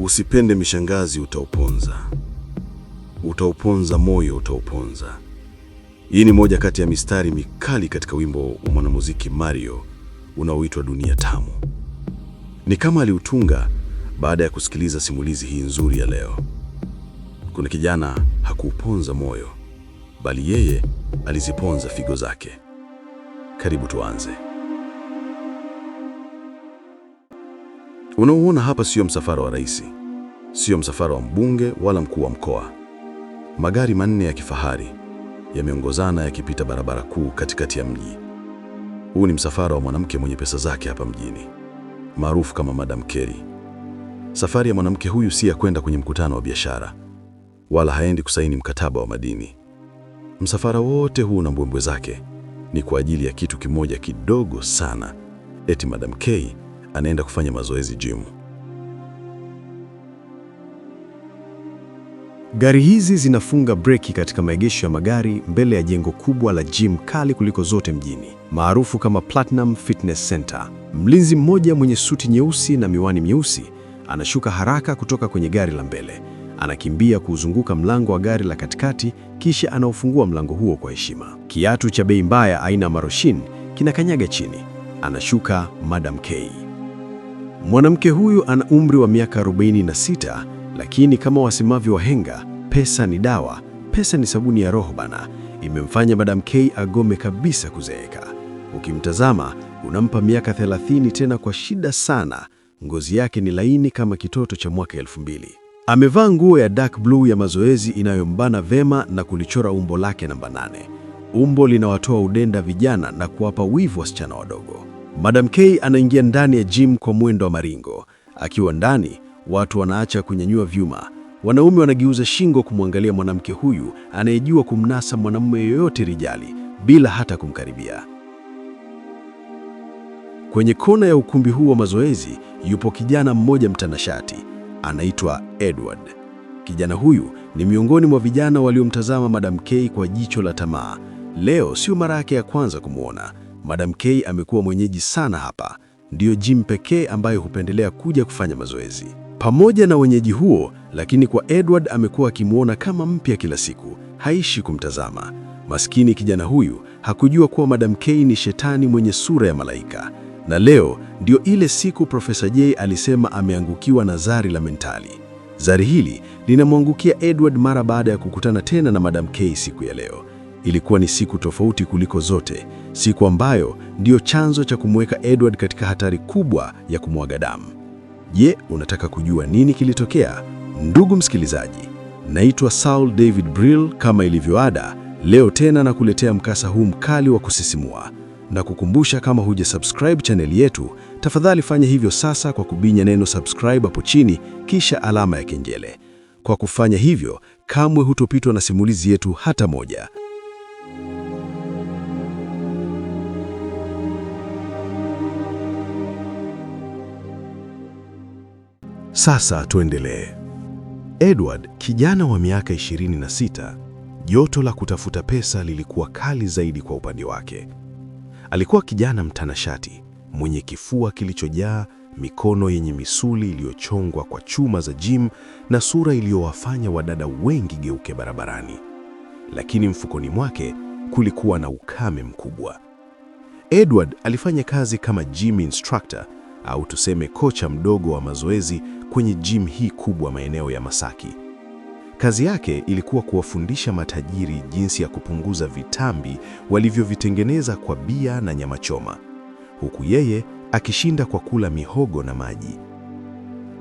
Usipende mishangazi, utauponza. Utauponza moyo, utauponza. Hii ni moja kati ya mistari mikali katika wimbo wa mwanamuziki Mario unaoitwa Dunia Tamu. Ni kama aliutunga baada ya kusikiliza simulizi hii nzuri ya leo. Kuna kijana hakuuponza moyo, bali yeye aliziponza figo zake. Karibu tuanze. Unaoona hapa sio msafara wa rais, sio msafara wa mbunge wala mkuu wa mkoa. Magari manne ya kifahari yameongozana yakipita barabara kuu katikati ya mji. Huu ni msafara wa mwanamke mwenye pesa zake hapa mjini, maarufu kama Madam Kerry. Safari ya mwanamke huyu si ya kwenda kwenye mkutano wa biashara, wala haendi kusaini mkataba wa madini. Msafara wote huu na mbwembwe zake ni kwa ajili ya kitu kimoja kidogo sana. Eti Madam Kerry anaenda kufanya mazoezi gym. Gari hizi zinafunga breki katika maegesho ya magari mbele ya jengo kubwa la gym kali kuliko zote mjini, maarufu kama Platinum Fitness Center. Mlinzi mmoja mwenye suti nyeusi na miwani myeusi anashuka haraka kutoka kwenye gari la mbele. Anakimbia kuuzunguka mlango wa gari la katikati, kisha anaufungua mlango huo kwa heshima. Kiatu cha bei mbaya aina Maroshin kinakanyaga chini. Anashuka Madam Kerry. Mwanamke huyu ana umri wa miaka 46, lakini kama wasemavyo wahenga, pesa ni dawa, pesa ni sabuni ya roho bana. Imemfanya Madam Kerry agome kabisa kuzeeka. Ukimtazama unampa miaka 30 tena kwa shida sana. Ngozi yake ni laini kama kitoto cha mwaka 2000. Amevaa nguo ya dark blue ya mazoezi inayombana vema na kulichora umbo lake namba 8. Umbo linawatoa udenda vijana na kuwapa wivu wasichana wadogo. Madam Kerry anaingia ndani ya gym kwa mwendo wa maringo. Akiwa ndani, watu wanaacha kunyanyua vyuma. Wanaume wanageuza shingo kumwangalia mwanamke huyu anayejua kumnasa mwanamume yoyote rijali bila hata kumkaribia. Kwenye kona ya ukumbi huu wa mazoezi yupo kijana mmoja mtanashati, anaitwa Edward. Kijana huyu ni miongoni mwa vijana waliomtazama Madam Kerry kwa jicho la tamaa. Leo sio mara yake ya kwanza kumwona. Madam Kerry amekuwa mwenyeji sana hapa. Ndiyo gym pekee ambayo hupendelea kuja kufanya mazoezi. Pamoja na wenyeji huo, lakini kwa Edward amekuwa akimwona kama mpya kila siku. Haishi kumtazama. Maskini kijana huyu hakujua kuwa Madam Kerry ni shetani mwenye sura ya malaika. Na leo ndio ile siku Profesa J alisema ameangukiwa na zari la mentali. Zari hili linamwangukia Edward mara baada ya kukutana tena na Madam Kerry siku ya leo. Ilikuwa ni siku tofauti kuliko zote, siku ambayo ndiyo chanzo cha kumweka Edward katika hatari kubwa ya kumwaga damu. Je, unataka kujua nini kilitokea? Ndugu msikilizaji, naitwa Saul David Brill. Kama ilivyoada, leo tena nakuletea mkasa huu mkali wa kusisimua. Na kukumbusha, kama hujasubscribe channel yetu, tafadhali fanya hivyo sasa kwa kubinya neno subscribe hapo chini, kisha alama ya kengele. Kwa kufanya hivyo, kamwe hutopitwa na simulizi yetu hata moja. Sasa tuendelee. Edward, kijana wa miaka 26, joto la kutafuta pesa lilikuwa kali zaidi kwa upande wake. Alikuwa kijana mtanashati, mwenye kifua kilichojaa, mikono yenye misuli iliyochongwa kwa chuma za gym na sura iliyowafanya wadada wengi geuke barabarani. Lakini mfukoni mwake kulikuwa na ukame mkubwa. Edward alifanya kazi kama gym instructor, au tuseme kocha mdogo wa mazoezi kwenye gym hii kubwa maeneo ya Masaki. Kazi yake ilikuwa kuwafundisha matajiri jinsi ya kupunguza vitambi walivyovitengeneza kwa bia na nyama choma, huku yeye akishinda kwa kula mihogo na maji.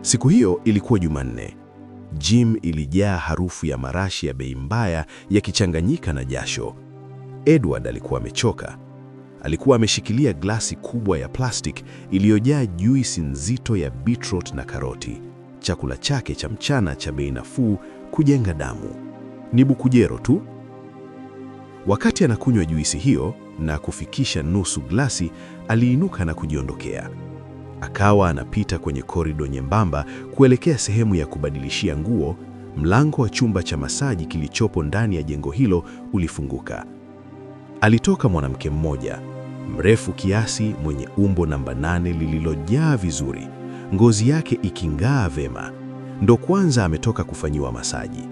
Siku hiyo ilikuwa Jumanne. Gym ilijaa harufu ya marashi ya bei mbaya yakichanganyika na jasho. Edward alikuwa amechoka. Alikuwa ameshikilia glasi kubwa ya plastic iliyojaa juisi nzito ya beetroot na karoti. Chakula chake cha mchana cha bei nafuu kujenga damu. Ni bukujero tu. Wakati anakunywa juisi hiyo na kufikisha nusu glasi, aliinuka na kujiondokea. Akawa anapita kwenye korido nyembamba kuelekea sehemu ya kubadilishia nguo. Mlango wa chumba cha masaji kilichopo ndani ya jengo hilo ulifunguka. Alitoka mwanamke mmoja, mrefu kiasi, mwenye umbo namba 8 lililojaa vizuri, ngozi yake iking'aa vema. ndo kwanza ametoka kufanyiwa masaji.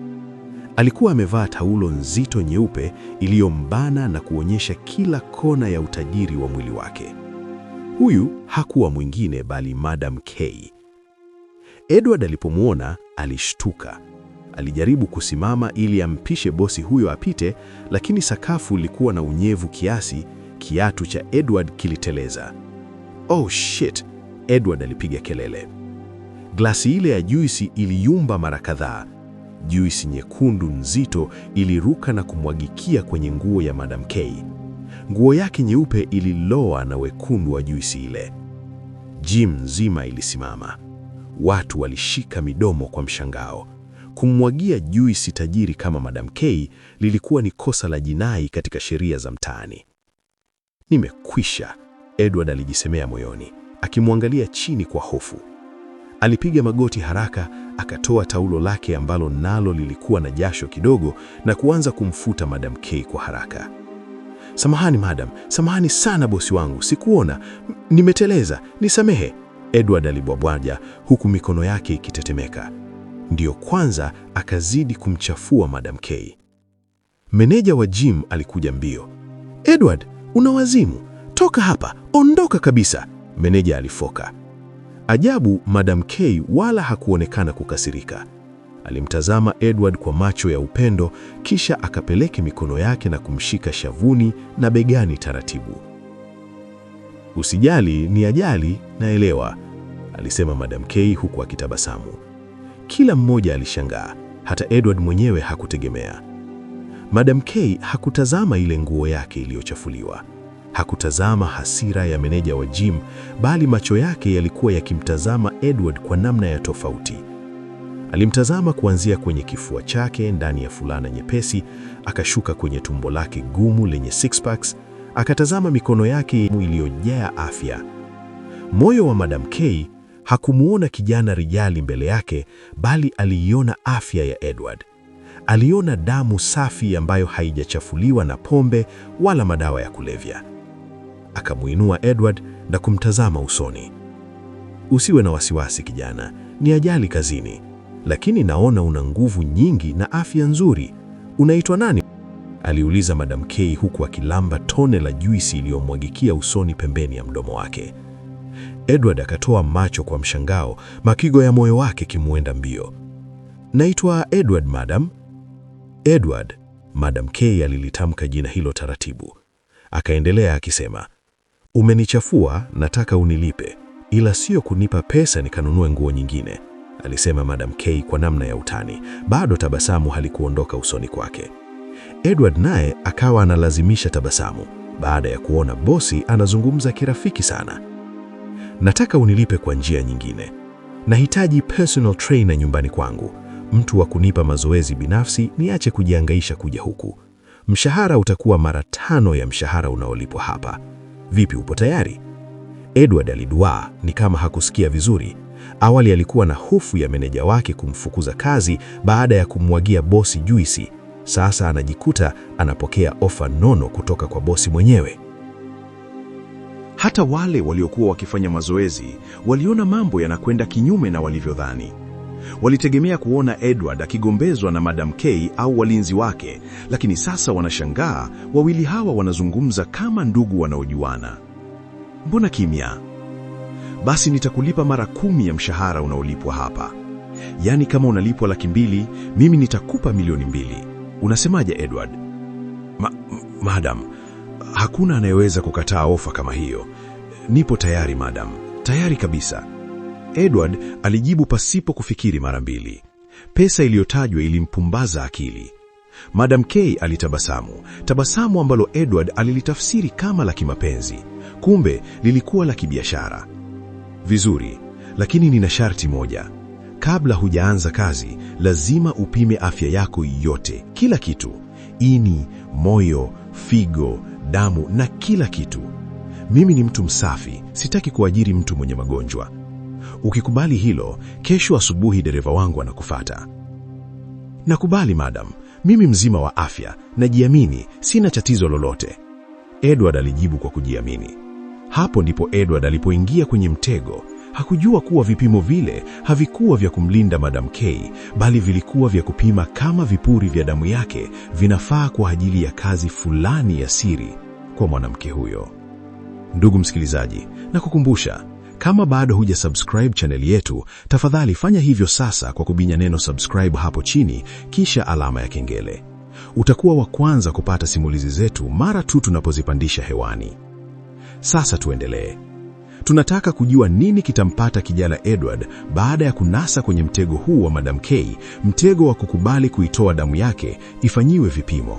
Alikuwa amevaa taulo nzito nyeupe iliyombana na kuonyesha kila kona ya utajiri wa mwili wake. Huyu hakuwa mwingine bali Madam K. Edward alipomwona alishtuka. Alijaribu kusimama ili ampishe bosi huyo apite, lakini sakafu ilikuwa na unyevu kiasi, kiatu cha Edward kiliteleza. "Oh shit!" Edward alipiga kelele. Glasi ile ya juisi iliyumba mara kadhaa. Juisi nyekundu nzito iliruka na kumwagikia kwenye nguo ya Madam K. Nguo yake nyeupe ililoa na wekundu wa juisi ile. Gym nzima ilisimama. Watu walishika midomo kwa mshangao. Kumwagia juisi tajiri kama Madam K lilikuwa ni kosa la jinai katika sheria za mtaani. "Nimekwisha," Edward alijisemea moyoni, akimwangalia chini kwa hofu. Alipiga magoti haraka, akatoa taulo lake ambalo nalo lilikuwa na jasho kidogo na kuanza kumfuta Madam K kwa haraka. "Samahani madam, samahani sana bosi wangu, sikuona. Nimeteleza, nisamehe," Edward alibwabwaja huku mikono yake ikitetemeka. Ndiyo kwanza akazidi kumchafua Madam K. Meneja wa gym alikuja mbio. "Edward, una wazimu. Toka hapa, ondoka kabisa," meneja alifoka. Ajabu, Madam K wala hakuonekana kukasirika. Alimtazama Edward kwa macho ya upendo, kisha akapeleka mikono yake na kumshika shavuni na begani taratibu. "Usijali, ni ajali, naelewa," alisema Madam K huku akitabasamu. Kila mmoja alishangaa, hata Edward mwenyewe hakutegemea. Madam K hakutazama ile nguo yake iliyochafuliwa. Hakutazama hasira ya meneja wa gym, bali macho yake yalikuwa yakimtazama Edward kwa namna ya tofauti. Alimtazama kuanzia kwenye kifua chake ndani ya fulana nyepesi, akashuka kwenye tumbo lake gumu lenye six packs, akatazama mikono yake iliyojaa afya. Moyo wa Madam K hakumuona kijana rijali mbele yake, bali aliiona afya ya Edward. Aliona damu safi ambayo haijachafuliwa na pombe wala madawa ya kulevya. Akamuinua Edward na kumtazama usoni. "Usiwe na wasiwasi kijana, ni ajali kazini. Lakini naona una nguvu nyingi na afya nzuri. Unaitwa nani?" aliuliza Madam K huku akilamba tone la juisi iliyomwagikia usoni pembeni ya mdomo wake. Edward akatoa macho kwa mshangao, mapigo ya moyo wake kimuenda mbio. "Naitwa Edward madam." "Edward," Madam K alilitamka jina hilo taratibu. Akaendelea akisema, "Umenichafua, nataka unilipe, ila sio kunipa pesa nikanunue nguo nyingine," alisema Madam K kwa namna ya utani. Bado tabasamu halikuondoka usoni kwake. Edward naye akawa analazimisha tabasamu baada ya kuona bosi anazungumza kirafiki sana. "Nataka unilipe kwa njia nyingine. Nahitaji personal trainer nyumbani kwangu, mtu wa kunipa mazoezi binafsi, niache kujihangaisha kuja huku. Mshahara utakuwa mara 5 ya mshahara unaolipwa hapa. Vipi, upo tayari?" Edward aliduaa, ni kama hakusikia vizuri. Awali alikuwa na hofu ya meneja wake kumfukuza kazi baada ya kumwagia bosi juisi. Sasa anajikuta anapokea ofa nono kutoka kwa bosi mwenyewe. Hata wale waliokuwa wakifanya mazoezi waliona mambo yanakwenda kinyume na walivyodhani. Walitegemea kuona Edward akigombezwa na Madam K au walinzi wake, lakini sasa wanashangaa wawili hawa wanazungumza kama ndugu wanaojuana. "Mbona kimya?" "Basi nitakulipa mara 10 ya mshahara unaolipwa hapa. Yaani kama unalipwa 200,000, mimi nitakupa 2,000,000. Unasemaje Edward?" Madam, hakuna anayeweza kukataa ofa kama hiyo. "Nipo tayari madam, tayari kabisa." Edward alijibu pasipo kufikiri mara mbili. Pesa iliyotajwa ilimpumbaza akili. Madam K alitabasamu, tabasamu ambalo Edward alilitafsiri kama la kimapenzi, kumbe lilikuwa la kibiashara. "Vizuri, lakini nina sharti moja. Kabla hujaanza kazi, lazima upime afya yako yote, kila kitu. Ini, moyo, figo, damu na kila kitu. Mimi ni mtu msafi, sitaki kuajiri mtu mwenye magonjwa. Ukikubali hilo, kesho asubuhi dereva wangu anakufuata." "Nakubali madam, mimi mzima wa afya, najiamini, sina tatizo lolote," Edward alijibu kwa kujiamini. Hapo ndipo Edward alipoingia kwenye mtego. Hakujua kuwa vipimo vile havikuwa vya kumlinda Madam K, bali vilikuwa vya kupima kama vipuri vya damu yake vinafaa kwa ajili ya kazi fulani ya siri kwa mwanamke huyo. Ndugu msikilizaji, na kukumbusha, kama bado huja subscribe channel yetu, tafadhali fanya hivyo sasa kwa kubinya neno subscribe hapo chini, kisha alama ya kengele. Utakuwa wa kwanza kupata simulizi zetu mara tu tunapozipandisha hewani. Sasa tuendelee. Tunataka kujua nini kitampata kijana Edward baada ya kunasa kwenye mtego huu wa Madam K, mtego wa kukubali kuitoa damu yake ifanyiwe vipimo.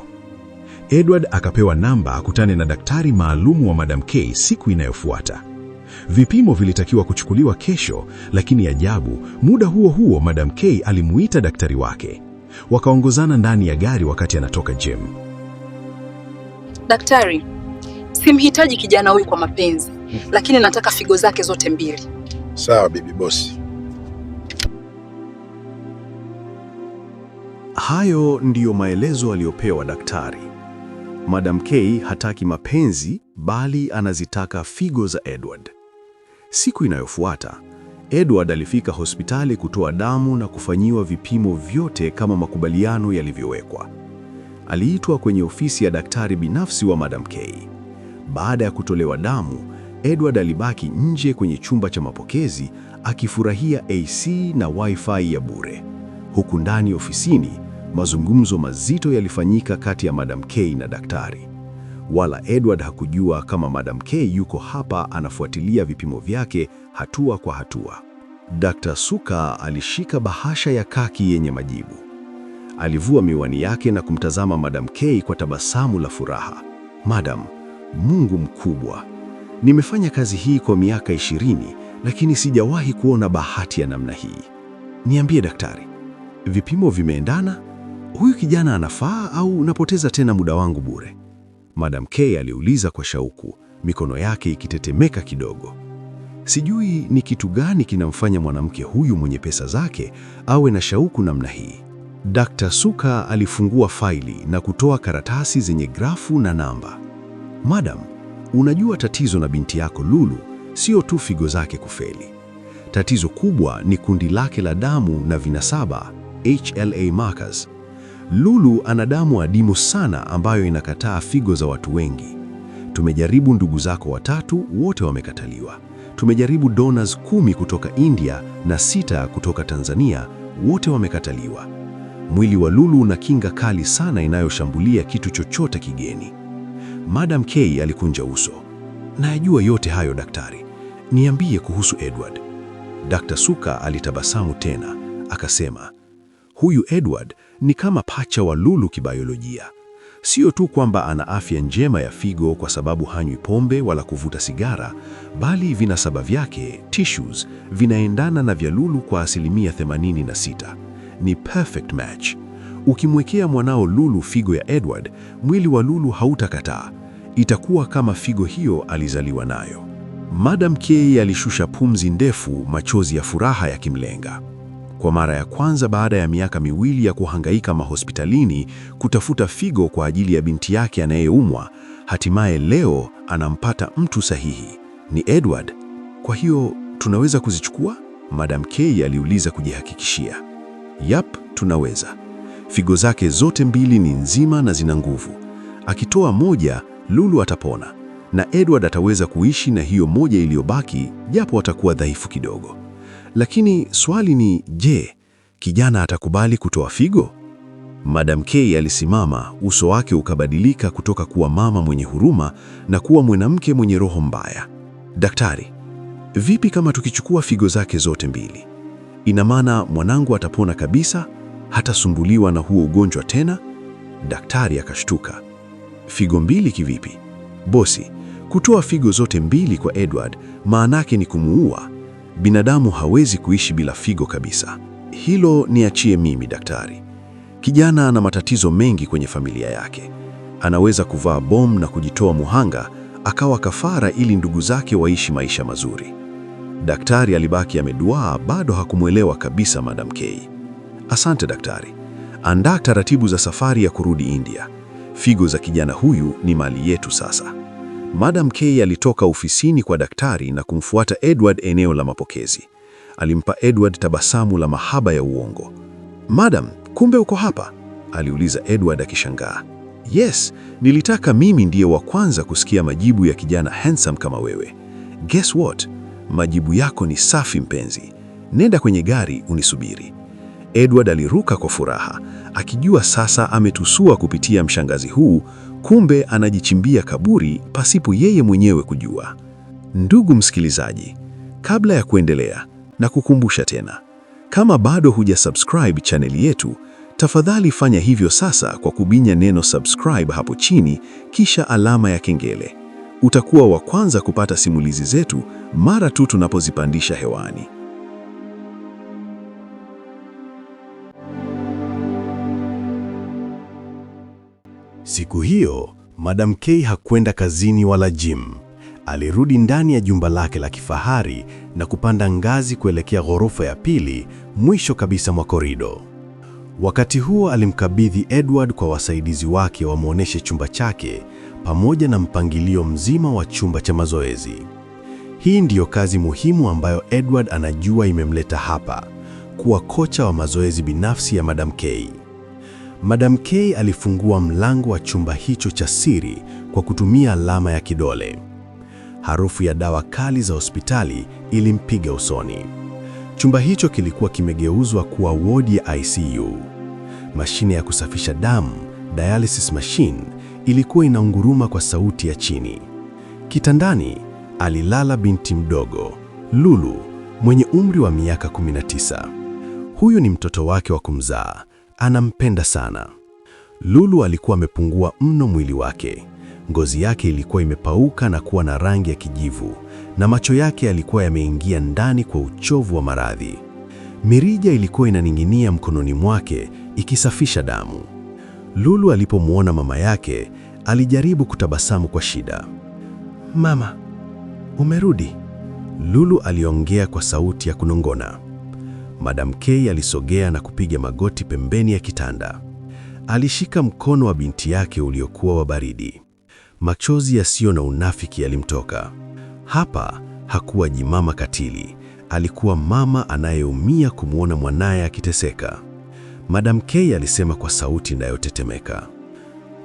Edward akapewa namba akutane na daktari maalumu wa Madam K siku inayofuata. Vipimo vilitakiwa kuchukuliwa kesho, lakini ajabu, muda huo huo Madam K alimuita daktari wake. Wakaongozana ndani ya gari wakati anatoka gym. Daktari, simhitaji kijana huyu kwa mapenzi, lakini nataka figo zake zote mbili. Sawa bibi bosi. Hayo ndiyo maelezo aliyopewa daktari. Madam K hataki mapenzi, bali anazitaka figo za Edward. Siku inayofuata, Edward alifika hospitali kutoa damu na kufanyiwa vipimo vyote kama makubaliano yalivyowekwa. Aliitwa kwenye ofisi ya daktari binafsi wa Madam K. Baada ya kutolewa damu, Edward alibaki nje kwenye chumba cha mapokezi akifurahia AC na Wi-Fi ya bure. Huku ndani ofisini, mazungumzo mazito yalifanyika kati ya Madam K na daktari. Wala Edward hakujua kama Madam K yuko hapa anafuatilia vipimo vyake hatua kwa hatua. Dr. Suka alishika bahasha ya kaki yenye majibu. Alivua miwani yake na kumtazama Madam K kwa tabasamu la furaha. Madam, Mungu mkubwa. Nimefanya kazi hii kwa miaka 20, lakini sijawahi kuona bahati ya namna hii. Niambie daktari, vipimo vimeendana? Huyu kijana anafaa au napoteza tena muda wangu bure? Madam K aliuliza kwa shauku, mikono yake ikitetemeka kidogo. Sijui ni kitu gani kinamfanya mwanamke huyu mwenye pesa zake awe na shauku namna hii. Dr. Suka alifungua faili na kutoa karatasi zenye grafu na namba. Madam, unajua tatizo na binti yako Lulu sio tu figo zake kufeli. Tatizo kubwa ni kundi lake la damu na vinasaba, HLA markers. Lulu ana damu adimu sana ambayo inakataa figo za watu wengi. Tumejaribu ndugu zako 3, wote wamekataliwa. Tumejaribu donors 10 kutoka India na 6 kutoka Tanzania, wote wamekataliwa. Mwili wa Lulu una kinga kali sana inayoshambulia kitu chochote kigeni. Madam K alikunja uso. Najua yote hayo daktari. Niambie kuhusu Edward. Dr. Suka alitabasamu tena, akasema, huyu Edward ni kama pacha wa Lulu kibiolojia. Sio tu kwamba ana afya njema ya figo kwa sababu hanywi pombe wala kuvuta sigara, bali vinasaba vyake, tissues, vinaendana na vya Lulu kwa 86%. Ni perfect match. Ukimwekea mwanao Lulu figo ya Edward, mwili wa Lulu hautakataa. Itakuwa kama figo hiyo alizaliwa nayo. Madam K alishusha pumzi ndefu, machozi ya furaha yakimlenga. Kwa mara ya kwanza baada ya miaka 2 ya kuhangaika mahospitalini kutafuta figo kwa ajili ya binti yake anayeumwa, hatimaye leo anampata mtu sahihi. Ni Edward. Kwa hiyo tunaweza kuzichukua? Madam K aliuliza kujihakikishia. Yap, tunaweza. Figo zake zote 2 ni nzima na zina nguvu. Akitoa moja, Lulu atapona na Edward ataweza kuishi na hiyo moja iliyobaki, japo atakuwa dhaifu kidogo. Lakini swali ni, je, kijana atakubali kutoa figo? Madam K alisimama, uso wake ukabadilika kutoka kuwa mama mwenye huruma na kuwa mwanamke mwenye roho mbaya. Daktari, vipi kama tukichukua figo zake zote 2? Ina maana mwanangu atapona kabisa, hatasumbuliwa na huo ugonjwa tena? Daktari akashtuka. Figo 2 kivipi? Bosi, kutoa figo zote 2 kwa Edward maanake ni kumuua. Binadamu hawezi kuishi bila figo kabisa. Hilo niachie mimi daktari. Kijana ana matatizo mengi kwenye familia yake. Anaweza kuvaa bomu na kujitoa muhanga, akawa kafara ili ndugu zake waishi maisha mazuri. Daktari alibaki ameduaa, bado hakumwelewa kabisa Madam K. Asante daktari. Andaa taratibu za safari ya kurudi India. Figo za kijana huyu ni mali yetu sasa. Madam K alitoka ofisini kwa daktari na kumfuata Edward eneo la mapokezi. Alimpa Edward tabasamu la mahaba ya uongo. "Madam, kumbe uko hapa?" aliuliza Edward akishangaa. "Yes, nilitaka mimi ndiye wa kwanza kusikia majibu ya kijana handsome kama wewe. Guess what? Majibu yako ni safi mpenzi. Nenda kwenye gari unisubiri." Edward aliruka kwa furaha, akijua sasa ametusua kupitia mshangazi huu, kumbe anajichimbia kaburi pasipo yeye mwenyewe kujua. Ndugu msikilizaji, kabla ya kuendelea, na kukumbusha tena, kama bado hujasubscribe chaneli yetu, tafadhali fanya hivyo sasa kwa kubinya neno subscribe hapo chini, kisha alama ya kengele. Utakuwa wa kwanza kupata simulizi zetu mara tu tunapozipandisha hewani. Siku hiyo, Madam K hakwenda kazini wala gym. Alirudi ndani ya jumba lake la kifahari na kupanda ngazi kuelekea ghorofa ya pili, mwisho kabisa mwa korido. Wakati huo alimkabidhi Edward kwa wasaidizi wake wamwonyeshe chumba chake pamoja na mpangilio mzima wa chumba cha mazoezi. Hii ndiyo kazi muhimu ambayo Edward anajua imemleta hapa, kuwa kocha wa mazoezi binafsi ya Madam K. Madam K alifungua mlango wa chumba hicho cha siri kwa kutumia alama ya kidole. Harufu ya dawa kali za hospitali ilimpiga usoni. Chumba hicho kilikuwa kimegeuzwa kuwa wodi ya ICU. Mashine ya kusafisha damu, dialysis machine, ilikuwa inaunguruma kwa sauti ya chini. Kitandani alilala binti mdogo, Lulu, mwenye umri wa miaka 19. Huyu ni mtoto wake wa kumzaa. Anampenda sana. Lulu alikuwa amepungua mno mwili wake. Ngozi yake ilikuwa imepauka na kuwa na rangi ya kijivu, na macho yake yalikuwa yameingia ndani kwa uchovu wa maradhi. Mirija ilikuwa inaning'inia mkononi mwake ikisafisha damu. Lulu alipomwona mama yake, alijaribu kutabasamu kwa shida. "Mama, umerudi?" Lulu aliongea kwa sauti ya kunongona. Madam K alisogea na kupiga magoti pembeni ya kitanda. Alishika mkono wa binti yake uliokuwa wa baridi. Machozi yasiyo na unafiki yalimtoka. Hapa hakuwa jimama katili, alikuwa mama anayeumia kumwona mwanaye akiteseka. Madam K alisema kwa sauti inayotetemeka,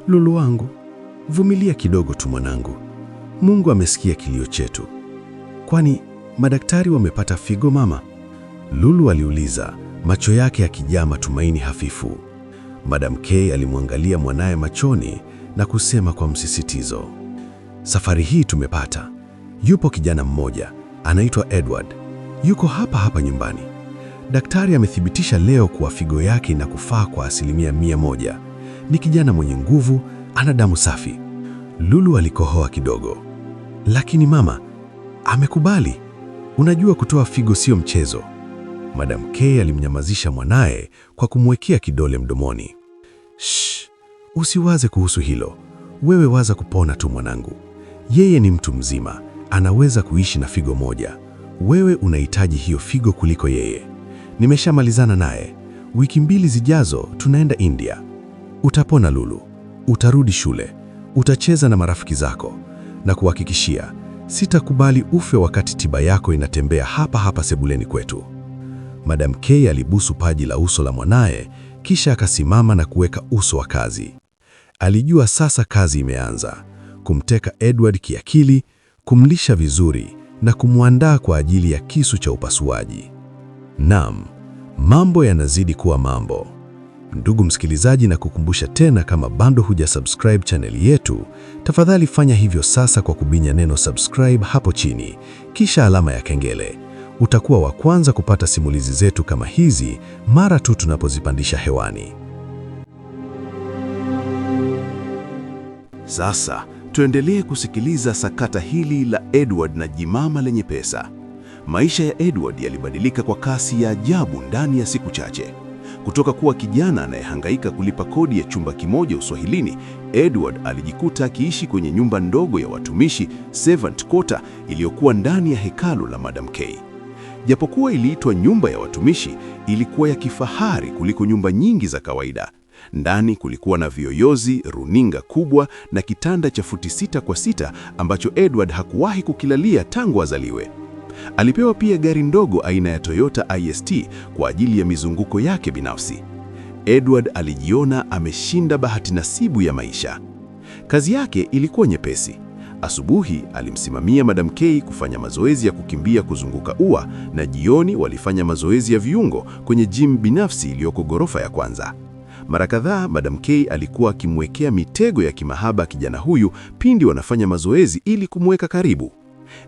"Lulu wangu, vumilia kidogo tu mwanangu. Mungu amesikia kilio chetu." "Kwani madaktari wamepata figo mama?" Lulu aliuliza, macho yake yakijaa matumaini hafifu. Madam K alimwangalia mwanaye machoni na kusema kwa msisitizo, "Safari hii tumepata. Yupo kijana mmoja, anaitwa Edward. Yuko hapa hapa nyumbani. Daktari amethibitisha leo kuwa figo yake inakufaa kwa 100%. Ni kijana mwenye nguvu, ana damu safi." Lulu alikohoa kidogo. "Lakini mama, amekubali. Unajua kutoa figo sio mchezo." Madam K alimnyamazisha mwanaye kwa kumwekea kidole mdomoni. "Shh, usiwaze kuhusu hilo. Wewe waza kupona tu mwanangu. Yeye ni mtu mzima, anaweza kuishi na figo moja. Wewe unahitaji hiyo figo kuliko yeye. Nimeshamalizana naye. Wiki 2 zijazo tunaenda India. Utapona Lulu. Utarudi shule. Utacheza na marafiki zako. Na kuhakikishia, sitakubali ufe wakati tiba yako inatembea hapa hapa sebuleni kwetu." Madam K alibusu paji la uso la mwanaye, kisha akasimama na kuweka uso wa kazi. Alijua sasa kazi imeanza, kumteka Edward kiakili, kumlisha vizuri na kumwandaa kwa ajili ya kisu cha upasuaji. Naam, mambo yanazidi kuwa mambo. Ndugu msikilizaji, na kukumbusha tena, kama bado hujasubscribe chaneli yetu, tafadhali fanya hivyo sasa kwa kubinya neno subscribe hapo chini, kisha alama ya kengele. Utakuwa wa kwanza kupata simulizi zetu kama hizi mara tu tunapozipandisha hewani. Sasa tuendelee kusikiliza sakata hili la Edward na jimama lenye pesa. Maisha ya Edward yalibadilika kwa kasi ya ajabu ndani ya siku chache. Kutoka kuwa kijana anayehangaika kulipa kodi ya chumba kimoja uswahilini, Edward alijikuta akiishi kwenye nyumba ndogo ya watumishi, servant quarter, iliyokuwa ndani ya hekalu la Madam K. Japokuwa iliitwa nyumba ya watumishi, ilikuwa ya kifahari kuliko nyumba nyingi za kawaida. Ndani kulikuwa na viyoyozi, runinga kubwa na kitanda cha futi 6 kwa 6 ambacho Edward hakuwahi kukilalia tangu azaliwe. Alipewa pia gari ndogo aina ya Toyota IST kwa ajili ya mizunguko yake binafsi. Edward alijiona ameshinda bahati nasibu ya maisha. Kazi yake ilikuwa nyepesi. Asubuhi alimsimamia Madam K kufanya mazoezi ya kukimbia kuzunguka ua, na jioni walifanya mazoezi ya viungo kwenye gym binafsi iliyoko ghorofa ya kwanza. Mara kadhaa Madam K alikuwa akimwekea mitego ya kimahaba kijana huyu pindi wanafanya mazoezi ili kumweka karibu.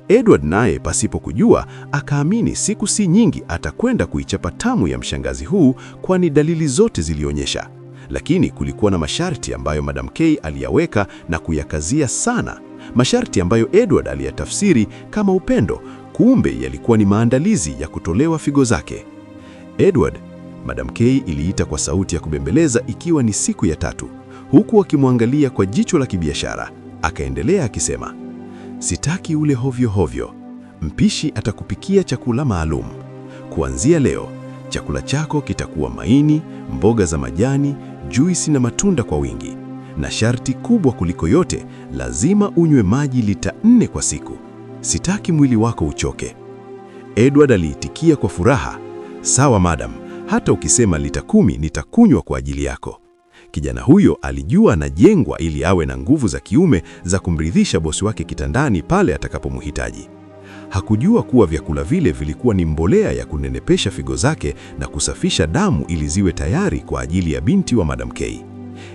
Edward naye pasipo kujua akaamini siku si nyingi atakwenda kuichapa tamu ya mshangazi huu, kwani dalili zote zilionyesha. Lakini kulikuwa na masharti ambayo Madam K aliyaweka na kuyakazia sana. Masharti ambayo Edward aliyatafsiri kama upendo, kumbe yalikuwa ni maandalizi ya kutolewa figo zake. Edward, Madam K iliita kwa sauti ya kubembeleza ikiwa ni siku ya 3, huku akimwangalia kwa jicho la kibiashara. Akaendelea akisema, "Sitaki ule hovyo hovyo. Mpishi atakupikia chakula maalum. Kuanzia leo, chakula chako kitakuwa maini, mboga za majani, juisi na matunda kwa wingi. Na sharti kubwa kuliko yote, lazima unywe maji lita 4 kwa siku. Sitaki mwili wako uchoke." Edward aliitikia kwa furaha, "Sawa madam, hata ukisema lita 10 nitakunywa kwa ajili yako." Kijana huyo alijua anajengwa ili awe na nguvu za kiume za kumridhisha bosi wake kitandani pale atakapomhitaji. Hakujua kuwa vyakula vile vilikuwa ni mbolea ya kunenepesha figo zake na kusafisha damu ili ziwe tayari kwa ajili ya binti wa Madam K.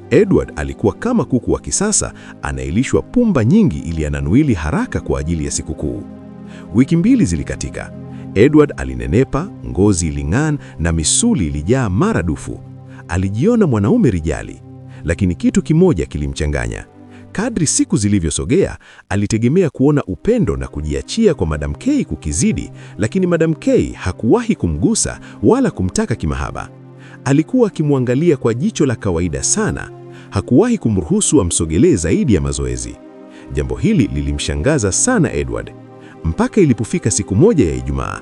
Edward alikuwa kama kuku wa kisasa anaelishwa pumba nyingi ili ananuili haraka kwa ajili ya sikukuu. Wiki 2 zilikatika. Edward alinenepa, ngozi iling'aa na misuli ilijaa maradufu. Alijiona mwanaume rijali, lakini kitu kimoja kilimchanganya. Kadri siku zilivyosogea, alitegemea kuona upendo na kujiachia kwa Madam K kukizidi, lakini Madam K hakuwahi kumgusa wala kumtaka kimahaba. Alikuwa akimwangalia kwa jicho la kawaida sana. Hakuwahi kumruhusu amsogelee zaidi ya mazoezi. Jambo hili lilimshangaza sana Edward, mpaka ilipofika siku moja ya Ijumaa.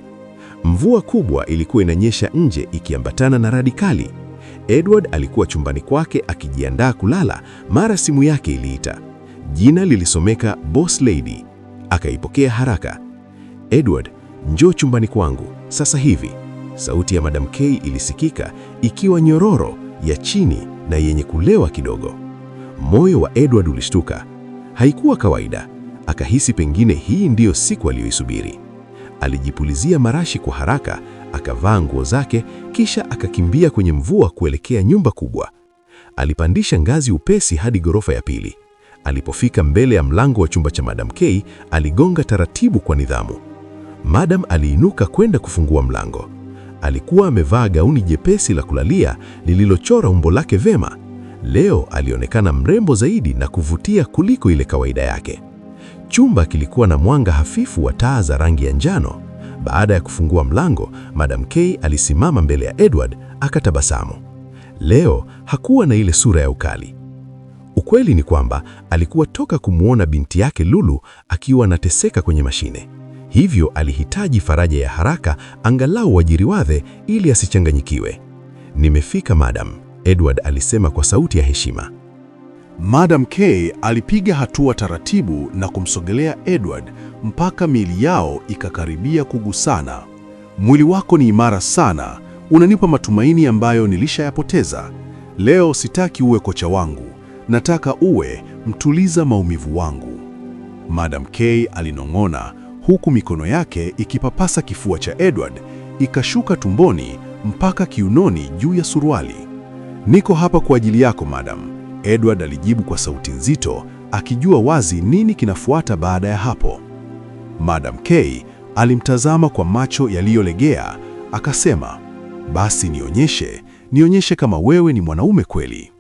Mvua kubwa ilikuwa inanyesha nje ikiambatana na radi kali. Edward alikuwa chumbani kwake akijiandaa kulala, mara simu yake iliita. Jina lilisomeka Boss Lady. Akaipokea haraka. "Edward, njoo chumbani kwangu sasa hivi." Sauti ya Madam K ilisikika ikiwa nyororo, ya chini na yenye kulewa kidogo. Moyo wa Edward ulishtuka. Haikuwa kawaida. Akahisi pengine hii ndiyo siku aliyoisubiri. Alijipulizia marashi kwa haraka, akavaa nguo zake, kisha akakimbia kwenye mvua kuelekea nyumba kubwa. Alipandisha ngazi upesi hadi ghorofa ya 2. Alipofika mbele ya mlango wa chumba cha Madam K, aligonga taratibu kwa nidhamu. Madam aliinuka kwenda kufungua mlango. Alikuwa amevaa gauni jepesi la kulalia lililochora umbo lake vema. Leo alionekana mrembo zaidi na kuvutia kuliko ile kawaida yake. Chumba kilikuwa na mwanga hafifu wa taa za rangi ya njano. Baada ya kufungua mlango, Madam K alisimama mbele ya Edward akatabasamu. Leo hakuwa na ile sura ya ukali. Ukweli ni kwamba alikuwa toka kumwona binti yake Lulu akiwa anateseka kwenye mashine. Hivyo alihitaji faraja ya haraka, angalau wajiriwadhe ili asichanganyikiwe. "Nimefika madam," Edward alisema kwa sauti ya heshima. Madam K alipiga hatua taratibu na kumsogelea Edward mpaka miili yao ikakaribia kugusana. "Mwili wako ni imara sana, unanipa matumaini ambayo nilishayapoteza. Leo sitaki uwe kocha wangu, nataka uwe mtuliza maumivu wangu." Madam K alinong'ona huku mikono yake ikipapasa kifua cha Edward, ikashuka tumboni mpaka kiunoni juu ya suruali. "Niko hapa kwa ajili yako madam," Edward alijibu kwa sauti nzito, akijua wazi nini kinafuata baada ya hapo. Madam K alimtazama kwa macho yaliyolegea, akasema, "Basi nionyeshe kama wewe ni mwanaume kweli."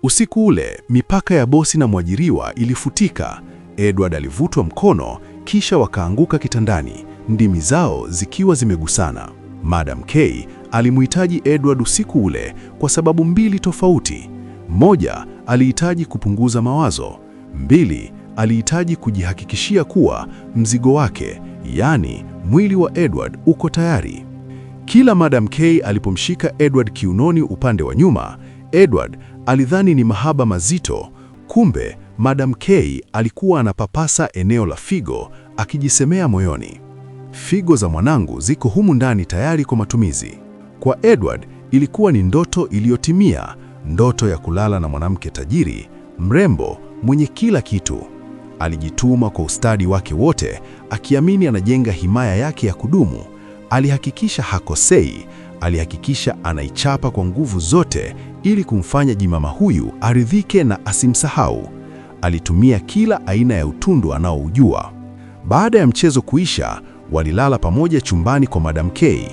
Usiku ule, mipaka ya bosi na mwajiriwa ilifutika. Edward alivutwa mkono, kisha wakaanguka kitandani, ndimi zao zikiwa zimegusana. Madam K alimuhitaji Edward usiku ule kwa sababu 2 tofauti. Moja, alihitaji kupunguza mawazo. 2, alihitaji kujihakikishia kuwa mzigo wake, yaani mwili wa Edward, uko tayari. Kila Madam K alipomshika Edward kiunoni upande wa nyuma, Edward Alidhani ni mahaba mazito, kumbe Madam K alikuwa anapapasa eneo la figo, akijisemea moyoni, figo za mwanangu ziko humu ndani tayari kwa matumizi. Kwa Edward ilikuwa ni ndoto iliyotimia, ndoto ya kulala na mwanamke tajiri, mrembo, mwenye kila kitu. Alijituma kwa ustadi wake wote, akiamini anajenga himaya yake ya kudumu. Alihakikisha hakosei, alihakikisha anaichapa kwa nguvu zote ili kumfanya jimama huyu aridhike na asimsahau. Alitumia kila aina ya utundu anaoujua. Baada ya mchezo kuisha, walilala pamoja chumbani kwa Madam K.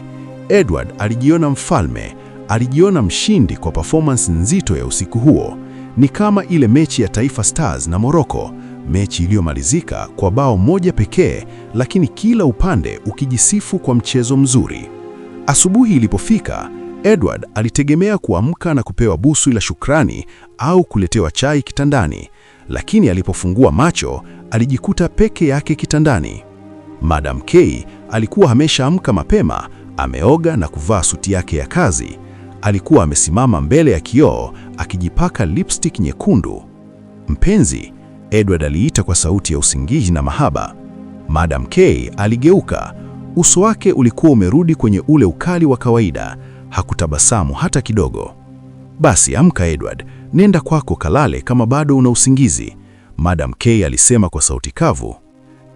Edward alijiona mfalme, alijiona mshindi kwa performance nzito ya usiku huo. Ni kama ile mechi ya Taifa Stars na Morocco, mechi iliyomalizika kwa bao moja pekee, lakini kila upande ukijisifu kwa mchezo mzuri. Asubuhi ilipofika, Edward alitegemea kuamka na kupewa busu la shukrani au kuletewa chai kitandani, lakini alipofungua macho, alijikuta peke yake kitandani. Madam K alikuwa ameshaamka mapema, ameoga na kuvaa suti yake ya kazi. Alikuwa amesimama mbele ya kioo akijipaka lipstick nyekundu. "Mpenzi," Edward aliita kwa sauti ya usingizi na mahaba. Madam K aligeuka. Uso wake ulikuwa umerudi kwenye ule ukali wa kawaida. Hakutabasamu hata kidogo. "Basi amka Edward, nenda kwako kalale kama bado una usingizi," Madam K alisema kwa sauti kavu.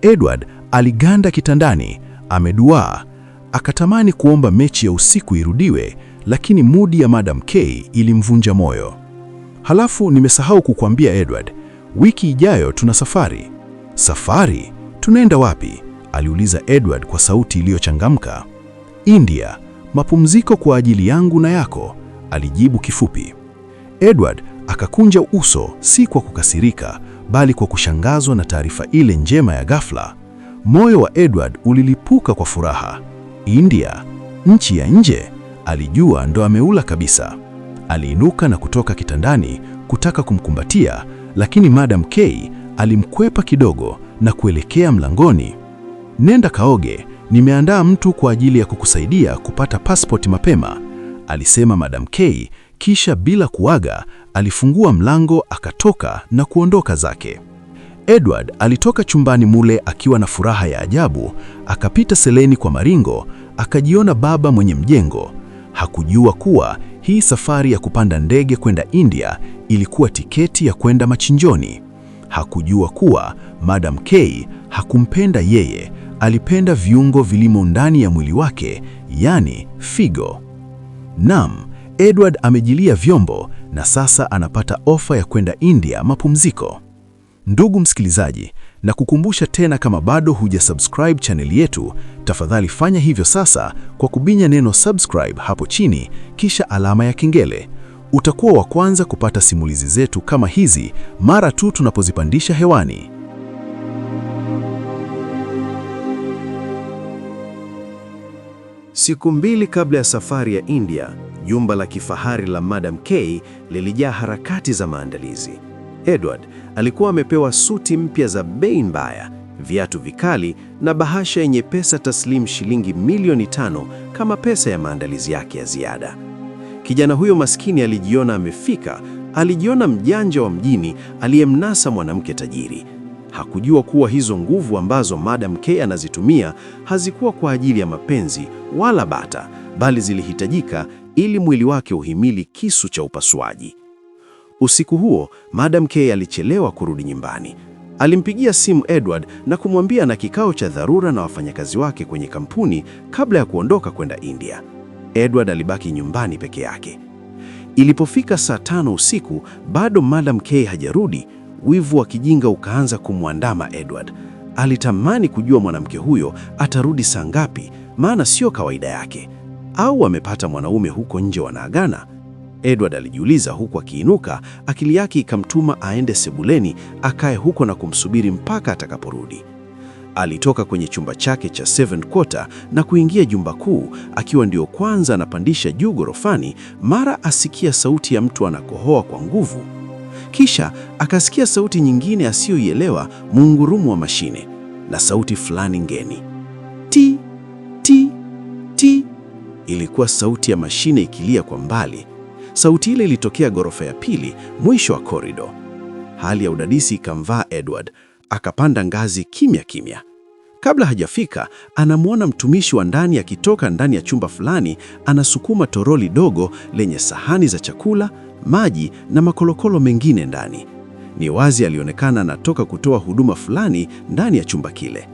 Edward aliganda kitandani, ameduaa. Akatamani kuomba mechi ya usiku irudiwe, lakini mudi ya Madam K ilimvunja moyo. "Halafu nimesahau kukuambia Edward, wiki ijayo tuna safari." "Safari? Tunaenda wapi?" aliuliza Edward kwa sauti iliyochangamka. "India, mapumziko kwa ajili yangu na yako," alijibu kifupi. Edward akakunja uso, si kwa kukasirika, bali kwa kushangazwa na taarifa ile njema ya ghafla. Moyo wa Edward ulilipuka kwa furaha. India, nchi ya nje, alijua ndo ameula kabisa. Aliinuka na kutoka kitandani kutaka kumkumbatia, lakini Madam K alimkwepa kidogo na kuelekea mlangoni. "Nenda kaoge, nimeandaa mtu kwa ajili ya kukusaidia kupata passport mapema," alisema Madam K, kisha bila kuaga alifungua mlango akatoka na kuondoka zake. Edward alitoka chumbani mule akiwa na furaha ya ajabu, akapita seleni kwa maringo, akajiona baba mwenye mjengo. Hakujua kuwa hii safari ya kupanda ndege kwenda India ilikuwa tiketi ya kwenda machinjoni. Hakujua kuwa Madam K hakumpenda yeye, alipenda viungo vilimo ndani ya mwili wake, yani figo. Naam, Edward amejilia vyombo na sasa anapata ofa ya kwenda India mapumziko. Ndugu msikilizaji, na kukumbusha tena, kama bado hujasubscribe channel yetu, tafadhali fanya hivyo sasa kwa kubinya neno subscribe hapo chini, kisha alama ya kengele. Utakuwa wa kwanza kupata simulizi zetu kama hizi mara tu tunapozipandisha hewani. Siku mbili kabla ya safari ya India, jumba la kifahari la Madam K lilijaa harakati za maandalizi. Edward alikuwa amepewa suti mpya za bei mbaya, viatu vikali na bahasha yenye pesa taslimu shilingi milioni 5 kama pesa ya maandalizi yake ya ziada. Kijana huyo maskini alijiona amefika, alijiona mjanja wa mjini aliyemnasa mwanamke tajiri. Hakujua kuwa hizo nguvu ambazo Madam K anazitumia hazikuwa kwa ajili ya mapenzi wala bata, bali zilihitajika ili mwili wake uhimili kisu cha upasuaji. Usiku huo, Madam K alichelewa kurudi nyumbani. Alimpigia simu Edward na kumwambia na kikao cha dharura na wafanyakazi wake kwenye kampuni kabla ya kuondoka kwenda India. Edward alibaki nyumbani peke yake. Ilipofika saa 5 usiku, bado Madam K hajarudi. Wivu wa kijinga ukaanza kumwandama Edward. Alitamani kujua mwanamke huyo atarudi saa ngapi, maana sio kawaida yake. Au amepata mwanaume huko nje wanaagana? Edward alijiuliza huku akiinuka, akili yake ikamtuma aende sebuleni akae huko na kumsubiri mpaka atakaporudi. Alitoka kwenye chumba chake cha 7 quarter na kuingia jumba kuu, akiwa ndio kwanza anapandisha juu ghorofani, mara asikia sauti ya mtu anakohoa kwa nguvu. Kisha akasikia sauti nyingine asiyoielewa, mungurumu wa mashine na sauti fulani ngeni. Ti, ti, ti. Ilikuwa sauti ya mashine ikilia kwa mbali. Sauti ile ilitokea ghorofa ya pili, mwisho wa korido. Hali ya udadisi ikamvaa Edward, akapanda ngazi kimya kimya. Kabla hajafika, anamwona mtumishi wa ndani akitoka ndani ya chumba fulani, anasukuma toroli dogo lenye sahani za chakula, maji na makolokolo mengine ndani. Ni wazi alionekana anatoka kutoa huduma fulani ndani ya chumba kile.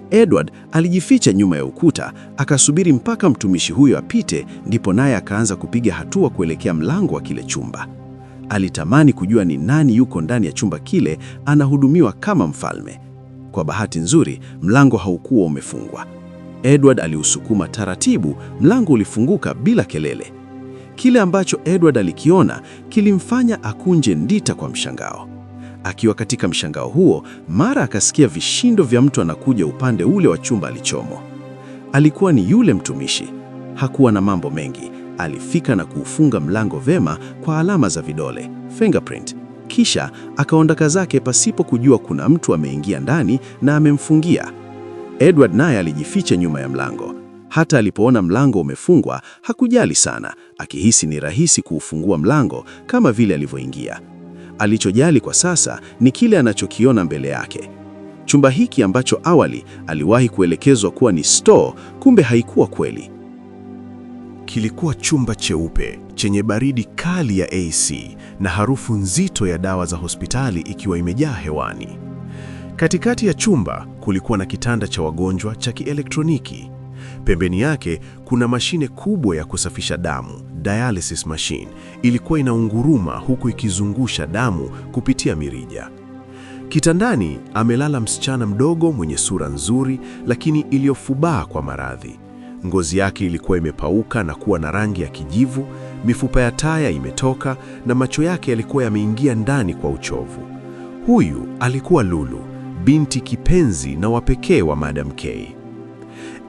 Edward alijificha nyuma ya ukuta, akasubiri mpaka mtumishi huyo apite, ndipo naye akaanza kupiga hatua kuelekea mlango wa kile chumba. Alitamani kujua ni nani yuko ndani ya chumba kile anahudumiwa kama mfalme. Kwa bahati nzuri, mlango haukuwa umefungwa. Edward aliusukuma taratibu, mlango ulifunguka bila kelele. Kile ambacho Edward alikiona kilimfanya akunje ndita kwa mshangao. Akiwa katika mshangao huo, mara akasikia vishindo vya mtu anakuja upande ule wa chumba alichomo. Alikuwa ni yule mtumishi. Hakuwa na mambo mengi. Alifika na kuufunga mlango vema kwa alama za vidole, fingerprint. Kisha akaondoka zake pasipo kujua kuna mtu ameingia ndani na amemfungia. Edward naye alijificha nyuma ya mlango. Hata alipoona mlango umefungwa, hakujali sana, akihisi ni rahisi kuufungua mlango kama vile alivyoingia. Alichojali kwa sasa ni kile anachokiona mbele yake. Chumba hiki ambacho awali aliwahi kuelekezwa kuwa ni store, kumbe haikuwa kweli. Kilikuwa chumba cheupe chenye baridi kali ya AC na harufu nzito ya dawa za hospitali ikiwa imejaa hewani. Katikati ya chumba kulikuwa na kitanda cha wagonjwa cha kielektroniki. Pembeni yake kuna mashine kubwa ya kusafisha damu, dialysis machine, ilikuwa inaunguruma huku ikizungusha damu kupitia mirija. Kitandani amelala msichana mdogo mwenye sura nzuri lakini iliyofubaa kwa maradhi. Ngozi yake ilikuwa imepauka na kuwa na rangi ya kijivu, mifupa ya taya imetoka na macho yake yalikuwa yameingia ndani kwa uchovu. Huyu alikuwa Lulu, binti kipenzi na wa pekee wa Madam K.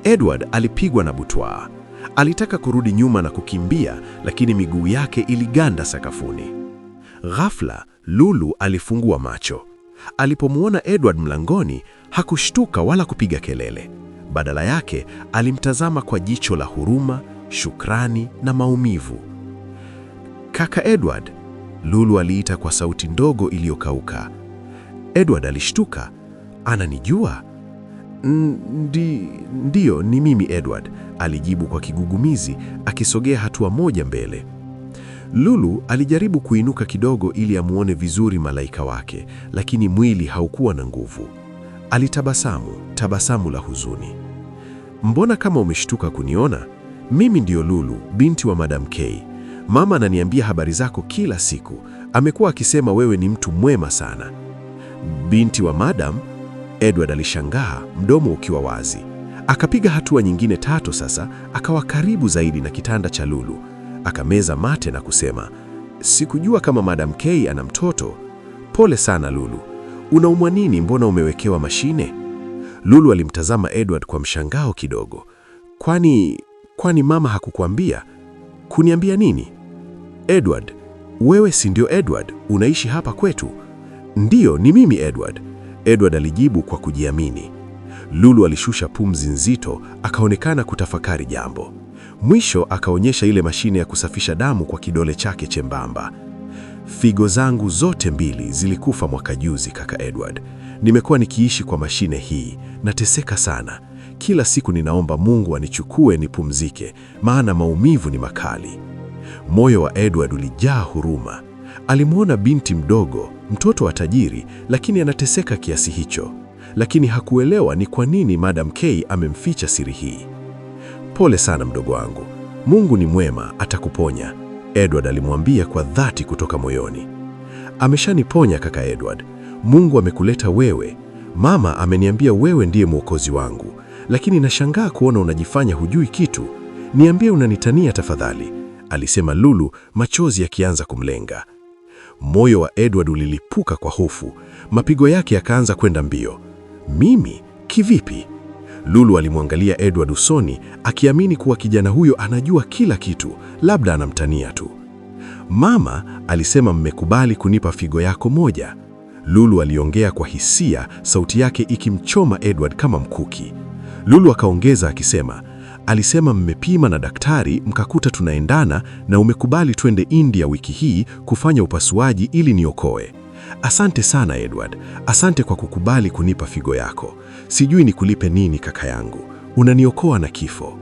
Edward alipigwa na butwaa. Alitaka kurudi nyuma na kukimbia, lakini miguu yake iliganda sakafuni. Ghafla, Lulu alifungua macho. Alipomwona Edward mlangoni, hakushtuka wala kupiga kelele. Badala yake, alimtazama kwa jicho la huruma, shukrani na maumivu. "Kaka Edward," Lulu aliita kwa sauti ndogo iliyokauka. Edward alishtuka. "Ananijua?" Ndiyo, ni mimi Edward," alijibu kwa kigugumizi, akisogea hatua moja mbele. Lulu alijaribu kuinuka kidogo ili amuone vizuri malaika wake, lakini mwili haukuwa na nguvu. Alitabasamu, tabasamu la huzuni. "Mbona kama umeshtuka kuniona? Mimi ndiyo Lulu, binti wa Madam K. Mama ananiambia habari zako kila siku. Amekuwa akisema wewe ni mtu mwema sana." "Binti wa Madam?" Edward alishangaa, mdomo ukiwa wazi. Akapiga hatua nyingine 3 sasa, akawa karibu zaidi na kitanda cha Lulu. Akameza mate na kusema, "Sikujua kama Madam K ana mtoto. Pole sana Lulu. Unaumwa nini? Mbona umewekewa mashine?" Lulu alimtazama Edward kwa mshangao kidogo. Kwani mama hakukuambia?" "Kuniambia nini?" "Edward, wewe si ndio Edward? Unaishi hapa kwetu?" "Ndiyo, ni mimi Edward." Edward alijibu kwa kujiamini. Lulu alishusha pumzi nzito, akaonekana kutafakari jambo. Mwisho akaonyesha ile mashine ya kusafisha damu kwa kidole chake chembamba. "Figo zangu zote 2 zilikufa mwaka juzi, kaka Edward. Nimekuwa nikiishi kwa mashine hii, nateseka sana. Kila siku ninaomba Mungu anichukue nipumzike, maana maumivu ni makali." Moyo wa Edward ulijaa huruma. Alimwona binti mdogo, mtoto wa tajiri, lakini anateseka kiasi hicho. Lakini hakuelewa ni kwa nini Madam K amemficha siri hii. "Pole sana mdogo wangu. Mungu ni mwema, atakuponya," Edward alimwambia kwa dhati kutoka moyoni. "Ameshaniponya kaka Edward. Mungu amekuleta wewe. Mama ameniambia wewe ndiye mwokozi wangu, lakini nashangaa kuona unajifanya hujui kitu. Niambie unanitania tafadhali," alisema Lulu, machozi yakianza kumlenga. Moyo wa Edward ulilipuka kwa hofu. Mapigo yake yakaanza kwenda mbio. "Mimi? Kivipi?" Lulu alimwangalia Edward usoni, akiamini kuwa kijana huyo anajua kila kitu, labda anamtania tu. "Mama alisema mmekubali kunipa figo yako moja." Lulu aliongea kwa hisia, sauti yake ikimchoma Edward kama mkuki. Lulu akaongeza akisema, Alisema mmepima na daktari mkakuta tunaendana na umekubali twende India wiki hii kufanya upasuaji ili niokoe. Asante sana Edward, asante kwa kukubali kunipa figo yako. Sijui nikulipe nini kaka yangu, unaniokoa na kifo.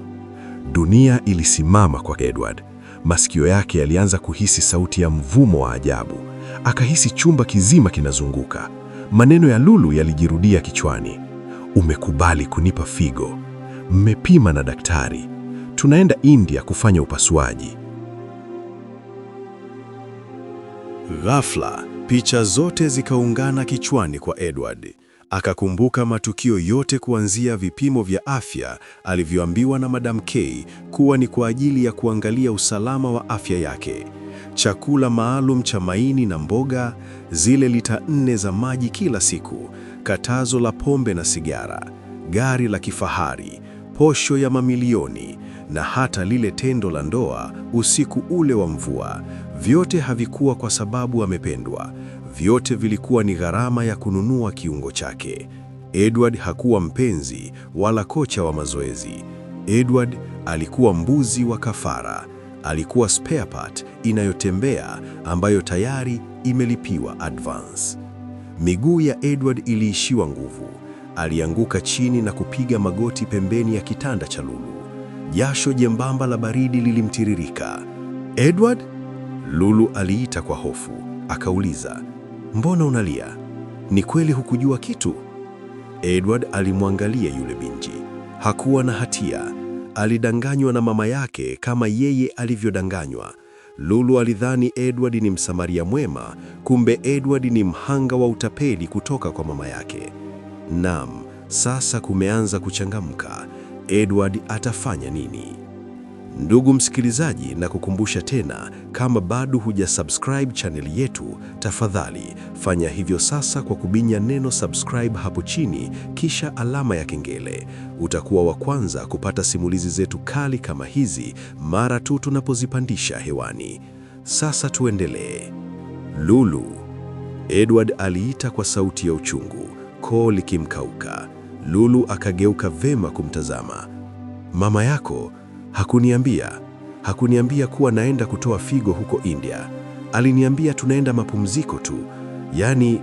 Dunia ilisimama kwa Edward. Masikio yake yalianza kuhisi sauti ya mvumo wa ajabu. Akahisi chumba kizima kinazunguka. Maneno ya Lulu yalijirudia kichwani. Umekubali kunipa figo. Mmepima na daktari. Tunaenda India kufanya upasuaji. Ghafla, picha zote zikaungana kichwani kwa Edward. Akakumbuka matukio yote kuanzia vipimo vya afya alivyoambiwa na Madam K kuwa ni kwa ajili ya kuangalia usalama wa afya yake. Chakula maalum cha maini na mboga, zile lita 4 za maji kila siku, katazo la pombe na sigara, gari la kifahari, posho ya mamilioni na hata lile tendo la ndoa usiku ule wa mvua. Vyote havikuwa kwa sababu amependwa. Vyote vilikuwa ni gharama ya kununua kiungo chake. Edward hakuwa mpenzi wala kocha wa mazoezi. Edward alikuwa mbuzi wa kafara. Alikuwa spare part inayotembea ambayo tayari imelipiwa advance. Miguu ya Edward iliishiwa nguvu. Alianguka chini na kupiga magoti pembeni ya kitanda cha Lulu. Jasho jembamba la baridi lilimtiririka. Edward? Lulu aliita kwa hofu. Akauliza, mbona unalia? Ni kweli hukujua kitu? Edward alimwangalia yule binti. Hakuwa na hatia. Alidanganywa na mama yake kama yeye alivyodanganywa. Lulu alidhani Edward ni msamaria mwema, kumbe Edward ni mhanga wa utapeli kutoka kwa mama yake. Naam, sasa kumeanza kuchangamka. Edward atafanya nini? Ndugu msikilizaji, na kukumbusha tena, kama bado hujasubscribe channel yetu, tafadhali fanya hivyo sasa kwa kubinya neno subscribe hapo chini, kisha alama ya kengele. Utakuwa wa kwanza kupata simulizi zetu kali kama hizi mara tu tunapozipandisha hewani. Sasa tuendelee. Lulu. Edward aliita kwa sauti ya uchungu, koo likimkauka. Lulu akageuka vema kumtazama. Mama yako hakuniambia kuwa naenda kutoa figo huko India. Aliniambia tunaenda mapumziko tu. Yani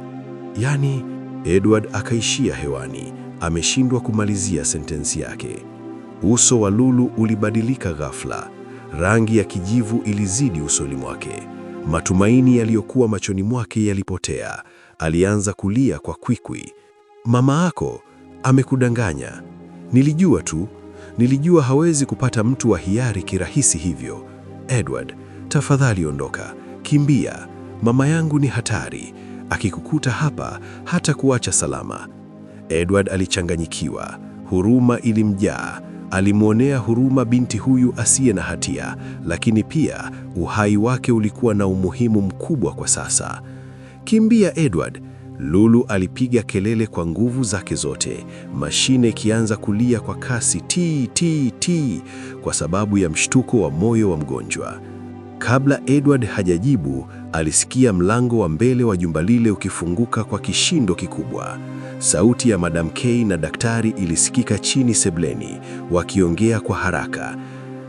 Edward akaishia hewani, ameshindwa kumalizia sentensi yake. Uso wa Lulu ulibadilika ghafla. Rangi ya kijivu ilizidi usoni mwake. Matumaini yaliyokuwa machoni mwake yalipotea. Alianza kulia kwa kwikwi. Mama yako amekudanganya. Nilijua hawezi kupata mtu wa hiari kirahisi hivyo. Edward, tafadhali ondoka. Kimbia. Mama yangu ni hatari. Akikukuta hapa hata kuacha salama. Edward alichanganyikiwa. Huruma ilimjaa. Alimwonea huruma binti huyu asiye na hatia, lakini pia uhai wake ulikuwa na umuhimu mkubwa kwa sasa. Kimbia Edward. Lulu alipiga kelele kwa nguvu zake zote, mashine ikianza kulia kwa kasi ti kwa sababu ya mshtuko wa moyo wa mgonjwa. Kabla Edward hajajibu, alisikia mlango wa mbele wa jumba lile ukifunguka kwa kishindo kikubwa. Sauti ya Madam K na daktari ilisikika chini sebleni, wakiongea kwa haraka.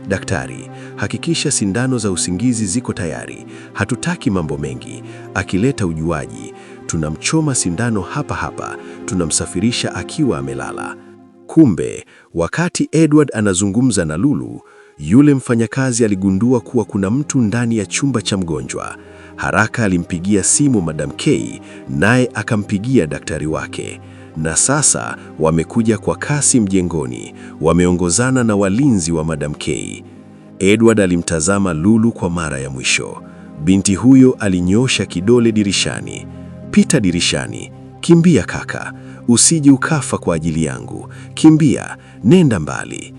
Daktari, hakikisha sindano za usingizi ziko tayari. Hatutaki mambo mengi. Akileta ujuaji, tunamchoma sindano hapa. Tunamsafirisha akiwa amelala. Kumbe, wakati Edward anazungumza na Lulu, yule mfanyakazi aligundua kuwa kuna mtu ndani ya chumba cha mgonjwa. Haraka alimpigia simu Madam K, naye akampigia daktari wake. Na sasa wamekuja kwa kasi mjengoni, wameongozana na walinzi wa Madam K. Edward alimtazama Lulu kwa mara ya mwisho. Binti huyo alinyosha kidole dirishani. Pita dirishani. Kimbia kaka, usije ukafa kwa ajili yangu. Kimbia, nenda mbali.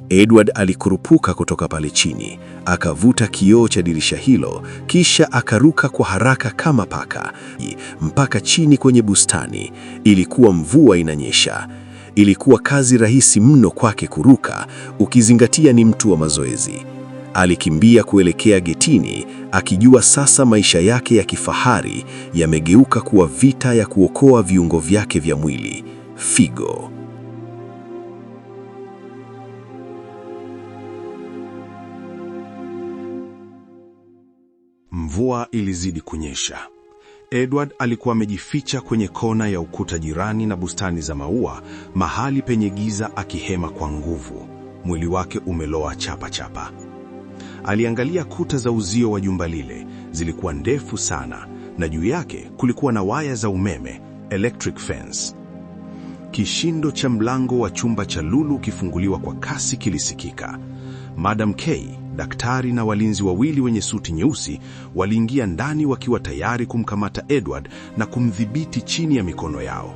Edward alikurupuka kutoka pale chini, akavuta kioo cha dirisha hilo, kisha akaruka kwa haraka kama paka mpaka chini kwenye bustani. Ilikuwa mvua inanyesha. Ilikuwa kazi rahisi mno kwake kuruka, ukizingatia ni mtu wa mazoezi. Alikimbia kuelekea getini, akijua sasa maisha yake ya kifahari yamegeuka kuwa vita ya kuokoa viungo vyake vya mwili, figo. Mvua ilizidi kunyesha. Edward alikuwa amejificha kwenye kona ya ukuta jirani na bustani za maua, mahali penye giza, akihema kwa nguvu, mwili wake umeloa chapa chapa. Aliangalia kuta za uzio wa jumba lile, zilikuwa ndefu sana, na juu yake kulikuwa na waya za umeme, electric fence. Kishindo cha mlango wa chumba cha Lulu kifunguliwa kwa kasi kilisikika. Madam K, daktari na walinzi wawili wenye suti nyeusi waliingia ndani wakiwa tayari kumkamata Edward na kumdhibiti chini ya mikono yao.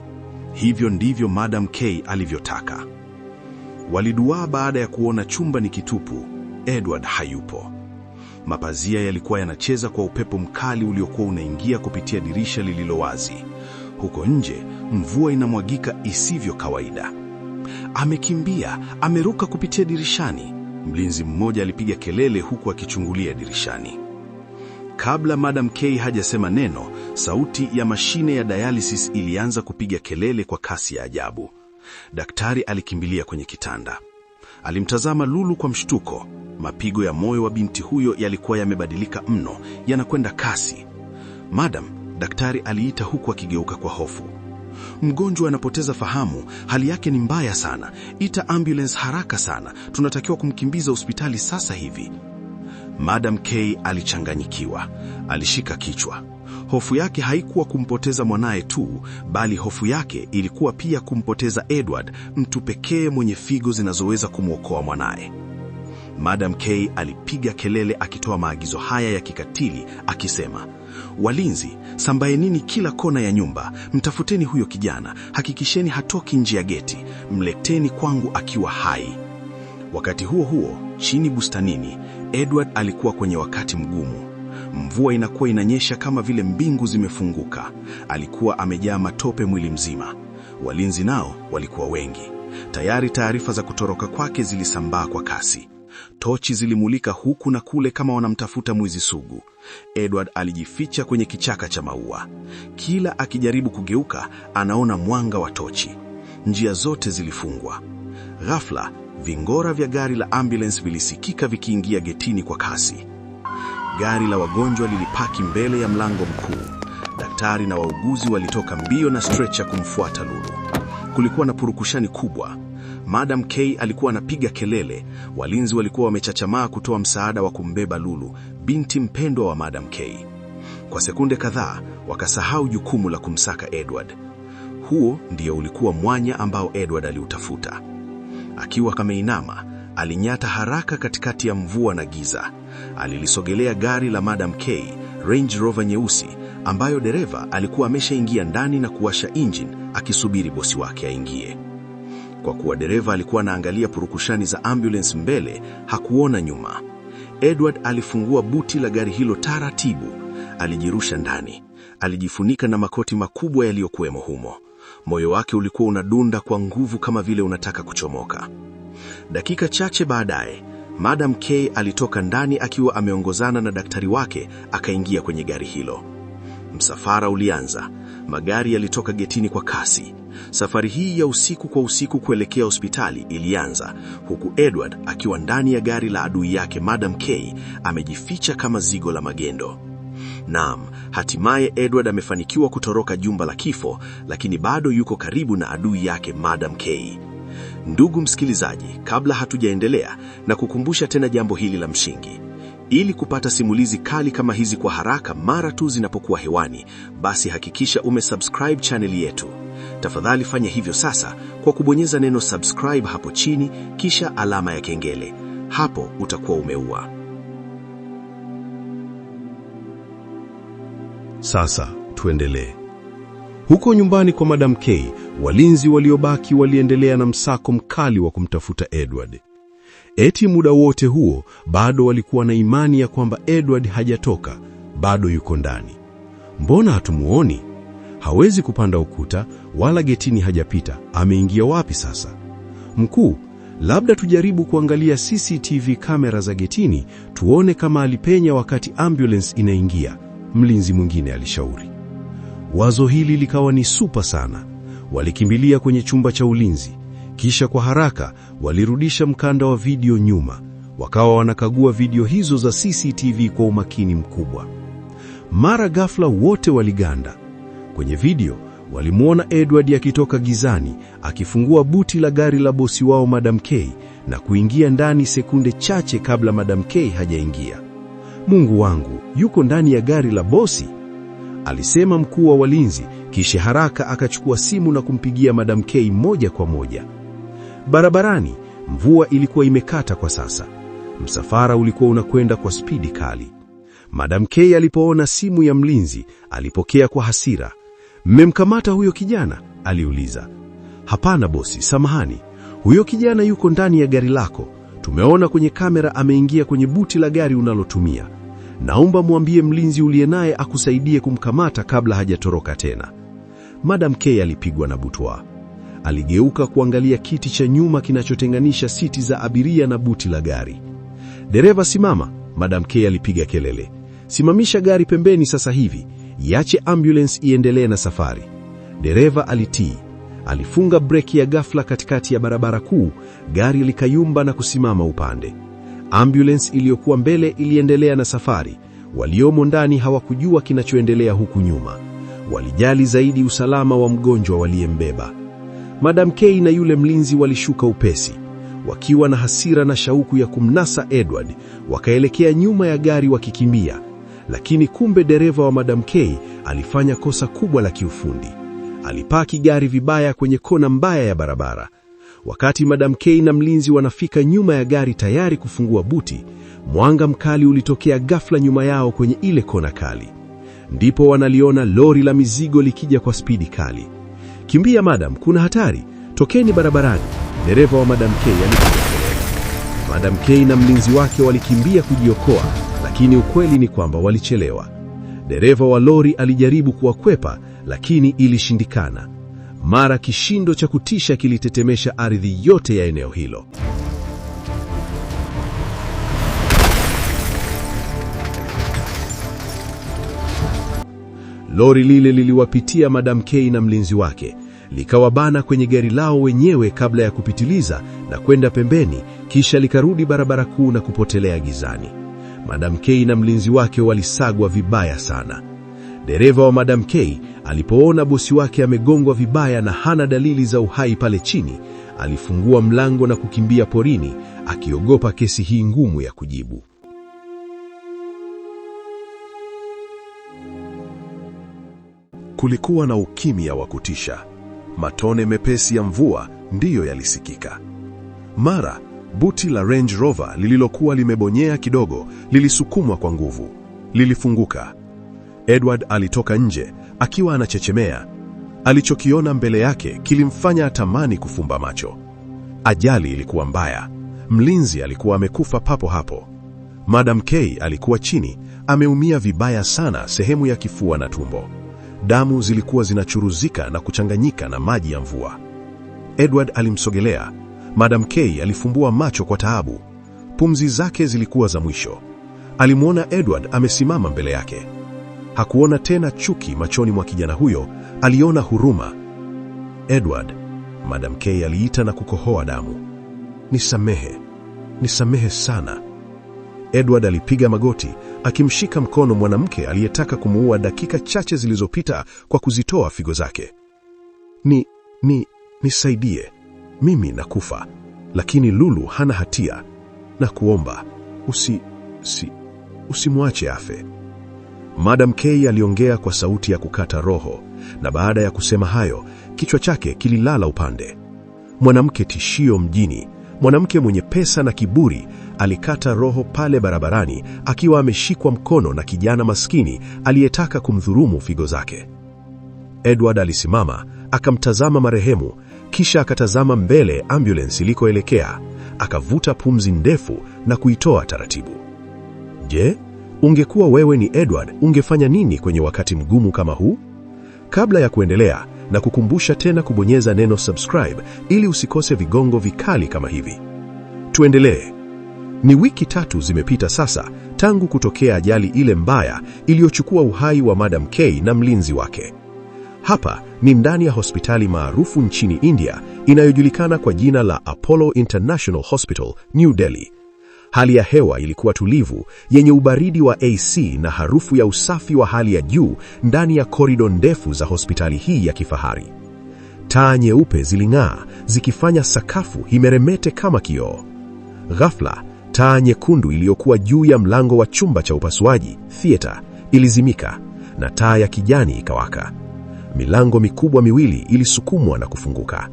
Hivyo ndivyo Madam K alivyotaka. Waliduaa baada ya kuona chumba ni kitupu, Edward hayupo. Mapazia yalikuwa yanacheza kwa upepo mkali uliokuwa unaingia kupitia dirisha lililo wazi. Huko nje, mvua inamwagika isivyo kawaida. Amekimbia, ameruka kupitia dirishani, mlinzi mmoja alipiga kelele huku akichungulia dirishani. Kabla Madam K hajasema neno, sauti ya mashine ya dialysis ilianza kupiga kelele kwa kasi ya ajabu. Daktari alikimbilia kwenye kitanda. Alimtazama Lulu kwa mshtuko. Mapigo ya moyo wa binti huyo yalikuwa yamebadilika mno, yanakwenda kasi. "Madam," daktari aliita huku akigeuka kwa hofu. "Mgonjwa anapoteza fahamu, hali yake ni mbaya sana. Ita ambulance haraka sana, tunatakiwa kumkimbiza hospitali sasa hivi." Madam K alichanganyikiwa, alishika kichwa. Hofu yake haikuwa kumpoteza mwanae tu, bali hofu yake ilikuwa pia kumpoteza Edward, mtu pekee mwenye figo zinazoweza kumwokoa mwanae. Madam K alipiga kelele akitoa maagizo haya ya kikatili akisema, "Walinzi, sambaenini kila kona ya nyumba, mtafuteni huyo kijana, hakikisheni hatoki nje ya geti, mleteni kwangu akiwa hai." Wakati huo huo, chini bustanini, Edward alikuwa kwenye wakati mgumu. Mvua inakuwa inanyesha kama vile mbingu zimefunguka. Alikuwa amejaa matope mwili mzima. Walinzi nao walikuwa wengi. Tayari taarifa za kutoroka kwake zilisambaa kwa kasi. Tochi zilimulika huku na kule kama wanamtafuta mwizi sugu. Edward alijificha kwenye kichaka cha maua. Kila akijaribu kugeuka, anaona mwanga wa tochi. Njia zote zilifungwa. Ghafla, vingora vya gari la ambulance vilisikika vikiingia getini kwa kasi. Gari la wagonjwa lilipaki mbele ya mlango mkuu. Daktari na wauguzi walitoka mbio na stretcher kumfuata Lulu. Kulikuwa na purukushani kubwa. Madam K alikuwa anapiga kelele. Walinzi walikuwa wamechachamaa kutoa msaada wa kumbeba Lulu, binti mpendwa wa Madam K. Kwa sekunde kadhaa, wakasahau jukumu la kumsaka Edward. Huo ndio ulikuwa mwanya ambao Edward aliutafuta. Akiwa kameinama, alinyata haraka katikati ya mvua na giza. Alilisogelea gari la Madam K, Range Rover nyeusi, ambayo dereva alikuwa ameshaingia ndani na kuwasha engine akisubiri bosi wake aingie. Kwa kuwa dereva alikuwa anaangalia purukushani za ambulance mbele, hakuona nyuma. Edward alifungua buti la gari hilo taratibu. Alijirusha ndani. Alijifunika na makoti makubwa yaliyokuwemo humo. Moyo wake ulikuwa unadunda kwa nguvu kama vile unataka kuchomoka. Dakika chache baadaye, Madam K alitoka ndani akiwa ameongozana na daktari wake, akaingia kwenye gari hilo. Msafara ulianza. Magari yalitoka getini kwa kasi. Safari hii ya usiku kwa usiku kuelekea hospitali ilianza, huku Edward akiwa ndani ya gari la adui yake Madam K, amejificha kama zigo la magendo. Naam, hatimaye Edward amefanikiwa kutoroka jumba la kifo, lakini bado yuko karibu na adui yake Madam K. Ndugu msikilizaji, kabla hatujaendelea, na kukumbusha tena jambo hili la msingi. Ili kupata simulizi kali kama hizi kwa haraka mara tu zinapokuwa hewani, basi hakikisha umesubscribe channel yetu. Tafadhali fanya hivyo sasa kwa kubonyeza neno subscribe hapo chini, kisha alama ya kengele. Hapo utakuwa umeua. Sasa tuendelee. Huko nyumbani kwa Madam K, walinzi waliobaki waliendelea na msako mkali wa kumtafuta Edward. Eti muda wote huo bado walikuwa na imani ya kwamba Edward hajatoka, bado yuko ndani. Mbona hatumuoni? Hawezi kupanda ukuta wala getini hajapita. Ameingia wapi sasa? Mkuu, labda tujaribu kuangalia CCTV kamera za getini tuone kama alipenya wakati ambulance inaingia, mlinzi mwingine alishauri. Wazo hili likawa ni super sana. Walikimbilia kwenye chumba cha ulinzi. Kisha kwa haraka walirudisha mkanda wa video nyuma. Wakawa wanakagua video hizo za CCTV kwa umakini mkubwa. Mara ghafla wote waliganda. Kwenye video walimwona Edward akitoka gizani akifungua buti la gari la bosi wao Madam K na kuingia ndani sekunde chache kabla Madam K hajaingia. Mungu wangu, yuko ndani ya gari la bosi, alisema mkuu wa walinzi, kisha haraka akachukua simu na kumpigia Madam K moja kwa moja. Barabarani mvua ilikuwa imekata kwa sasa. Msafara ulikuwa unakwenda kwa spidi kali. Madam K alipoona simu ya mlinzi, alipokea kwa hasira. "Mmemkamata huyo kijana?" aliuliza. "Hapana bosi, samahani. Huyo kijana yuko ndani ya gari lako. Tumeona kwenye kamera ameingia kwenye buti la gari unalotumia. Naomba mwambie mlinzi uliye naye akusaidie kumkamata kabla hajatoroka tena." Madam K alipigwa na butwaa. Aligeuka kuangalia kiti cha nyuma kinachotenganisha siti za abiria na buti la gari. "Dereva simama!" Madam K alipiga kelele. "Simamisha gari pembeni sasa hivi. Iache ambulance iendelee na safari." Dereva alitii. Alifunga breki ya ghafla katikati ya barabara kuu, gari likayumba na kusimama upande. Ambulance iliyokuwa mbele iliendelea na safari. Waliomo ndani hawakujua kinachoendelea huku nyuma. Walijali zaidi usalama wa mgonjwa waliyembeba. Madam K na yule mlinzi walishuka upesi. Wakiwa na hasira na shauku ya kumnasa Edward, wakaelekea nyuma ya gari wakikimbia. Lakini kumbe dereva wa Madam K alifanya kosa kubwa la kiufundi. Alipaki gari vibaya kwenye kona mbaya ya barabara. Wakati Madam K na mlinzi wanafika nyuma ya gari tayari kufungua buti, mwanga mkali ulitokea ghafla nyuma yao kwenye ile kona kali. Ndipo wanaliona lori la mizigo likija kwa spidi kali. "Kimbia madam, kuna hatari. Tokeni barabarani." Dereva wa Madam K alipiga kelele. Madam K na mlinzi wake walikimbia kujiokoa, lakini ukweli ni kwamba walichelewa. Dereva wa lori alijaribu kuwakwepa, lakini ilishindikana. Mara kishindo cha kutisha kilitetemesha ardhi yote ya eneo hilo. Lori lile liliwapitia Madam K na mlinzi wake, likawabana kwenye gari lao wenyewe kabla ya kupitiliza na kwenda pembeni, kisha likarudi barabara kuu na kupotelea gizani. Madam K na mlinzi wake walisagwa vibaya sana. Dereva wa Madam K alipoona bosi wake amegongwa vibaya na hana dalili za uhai pale chini, alifungua mlango na kukimbia porini, akiogopa kesi hii ngumu ya kujibu. Kulikuwa na ukimya wa kutisha. Matone mepesi ya mvua ndiyo yalisikika. Mara buti la Range Rover lililokuwa limebonyea kidogo lilisukumwa kwa nguvu. Lilifunguka. Edward alitoka nje akiwa anachechemea. Alichokiona mbele yake kilimfanya atamani kufumba macho. Ajali ilikuwa mbaya. Mlinzi alikuwa amekufa papo hapo. Madam K alikuwa chini, ameumia vibaya sana sehemu ya kifua na tumbo. Damu zilikuwa zinachuruzika na kuchanganyika na maji ya mvua. Edward alimsogelea. Madam K alifumbua macho kwa taabu. Pumzi zake zilikuwa za mwisho. Alimwona Edward amesimama mbele yake. Hakuona tena chuki machoni mwa kijana huyo, aliona huruma. "Edward," Madam K aliita na kukohoa damu. Nisamehe sana." Edward alipiga magoti, akimshika mkono mwanamke aliyetaka kumuua dakika chache zilizopita kwa kuzitoa figo zake. Nisaidie. Mimi nakufa, lakini Lulu hana hatia. Na kuomba, usimwache afe." Madam K aliongea kwa sauti ya kukata roho, na baada ya kusema hayo, kichwa chake kililala upande. Mwanamke tishio mjini, mwanamke mwenye pesa na kiburi, alikata roho pale barabarani akiwa ameshikwa mkono na kijana maskini aliyetaka kumdhulumu figo zake. Edward alisimama, akamtazama marehemu, kisha akatazama mbele ambulance ilikoelekea, akavuta pumzi ndefu na kuitoa taratibu. Je, ungekuwa wewe ni Edward, ungefanya nini kwenye wakati mgumu kama huu? Kabla ya kuendelea, na kukumbusha tena kubonyeza neno subscribe ili usikose vigongo vikali kama hivi. Tuendelee. Ni wiki 3 zimepita sasa tangu kutokea ajali ile mbaya iliyochukua uhai wa Madam K na mlinzi wake. Hapa ni ndani ya hospitali maarufu nchini India inayojulikana kwa jina la Apollo International Hospital, New Delhi. Hali ya hewa ilikuwa tulivu, yenye ubaridi wa AC na harufu ya usafi wa hali ya juu ndani ya korido ndefu za hospitali hii ya kifahari. Taa nyeupe ziling'aa, zikifanya sakafu imeremete kama kioo. Ghafla, taa nyekundu iliyokuwa juu ya mlango wa chumba cha upasuaji, theater, ilizimika na taa ya kijani ikawaka. Milango mikubwa miwili ilisukumwa na kufunguka.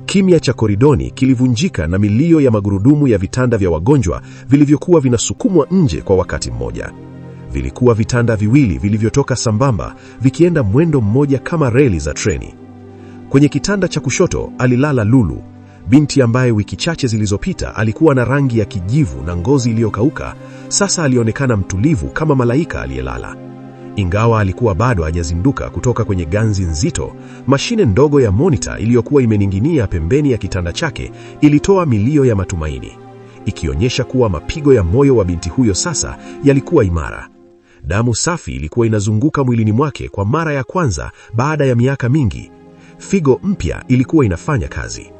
Kimya cha koridoni kilivunjika na milio ya magurudumu ya vitanda vya wagonjwa vilivyokuwa vinasukumwa nje kwa wakati mmoja. Vilikuwa vitanda viwili vilivyotoka sambamba, vikienda mwendo mmoja kama reli za treni. Kwenye kitanda cha kushoto alilala Lulu, binti ambaye wiki chache zilizopita alikuwa na rangi ya kijivu na ngozi iliyokauka. Sasa alionekana mtulivu kama malaika aliyelala. Ingawa alikuwa bado hajazinduka kutoka kwenye ganzi nzito, mashine ndogo ya monitor iliyokuwa imening'inia pembeni ya kitanda chake ilitoa milio ya matumaini, ikionyesha kuwa mapigo ya moyo wa binti huyo sasa yalikuwa imara. Damu safi ilikuwa inazunguka mwilini mwake kwa mara ya kwanza baada ya miaka mingi. Figo mpya ilikuwa inafanya kazi.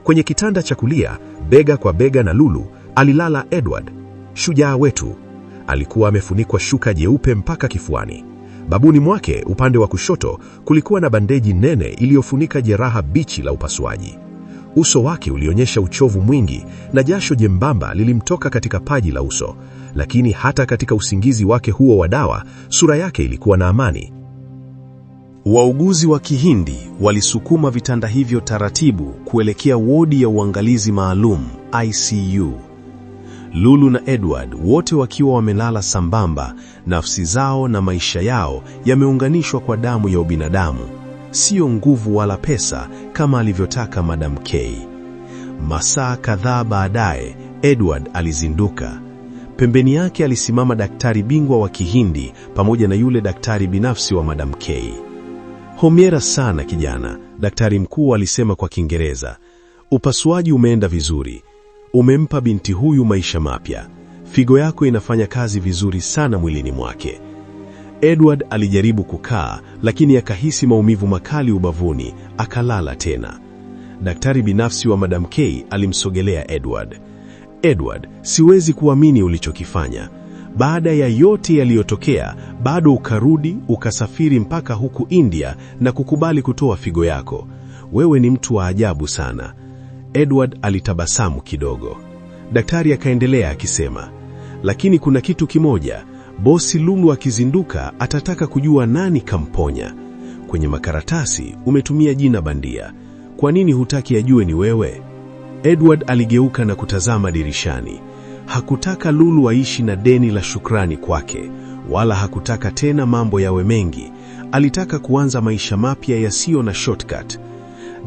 Kwenye kitanda cha kulia, bega kwa bega na Lulu, alilala Edward, shujaa wetu. Alikuwa amefunikwa shuka jeupe mpaka kifuani. Babuni mwake upande wa kushoto kulikuwa na bandeji nene iliyofunika jeraha bichi la upasuaji. Uso wake ulionyesha uchovu mwingi na jasho jembamba lilimtoka katika paji la uso, lakini hata katika usingizi wake huo wa dawa, sura yake ilikuwa na amani. Wauguzi wa Kihindi walisukuma vitanda hivyo taratibu kuelekea wodi ya uangalizi maalum, ICU. Lulu na Edward wote wakiwa wamelala sambamba, nafsi zao na maisha yao yameunganishwa kwa damu ya ubinadamu, sio nguvu wala pesa kama alivyotaka Madam K. Masaa kadhaa baadaye, Edward alizinduka. Pembeni yake alisimama daktari bingwa wa Kihindi pamoja na yule daktari binafsi wa Madam K. "Hongera sana kijana," daktari mkuu alisema kwa Kiingereza. "Upasuaji umeenda vizuri. Umempa binti huyu maisha mapya. Figo yako inafanya kazi vizuri sana mwilini mwake." Edward alijaribu kukaa, lakini akahisi maumivu makali ubavuni, akalala tena. Daktari binafsi wa Madam K alimsogelea Edward. "Edward, siwezi kuamini ulichokifanya. Baada ya yote yaliyotokea, bado ukarudi, ukasafiri mpaka huku India na kukubali kutoa figo yako. Wewe ni mtu wa ajabu sana." Edward alitabasamu kidogo. Daktari akaendelea akisema, "Lakini kuna kitu kimoja, bosi Lulu akizinduka atataka kujua nani kamponya. Kwenye makaratasi umetumia jina bandia. Kwa nini hutaki ajue ni wewe?" Edward aligeuka na kutazama dirishani. Hakutaka Lulu aishi na deni la shukrani kwake, wala hakutaka tena mambo yawe mengi. Alitaka kuanza maisha mapya yasiyo na shortcut.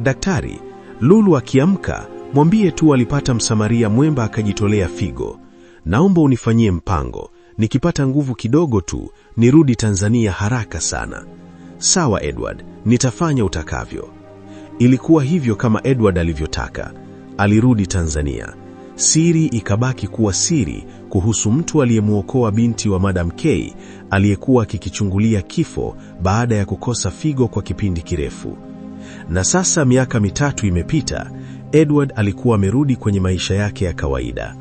"Daktari, Lulu akiamka, mwambie tu alipata msamaria mwemba akajitolea figo. Naomba unifanyie mpango. Nikipata nguvu kidogo tu, nirudi Tanzania haraka sana." "Sawa Edward, nitafanya utakavyo." Ilikuwa hivyo kama Edward alivyotaka. Alirudi Tanzania. Siri ikabaki kuwa siri kuhusu mtu aliyemuokoa binti wa Madam K aliyekuwa akikichungulia kifo baada ya kukosa figo kwa kipindi kirefu. Na sasa miaka 3 imepita, Edward alikuwa amerudi kwenye maisha yake ya kawaida.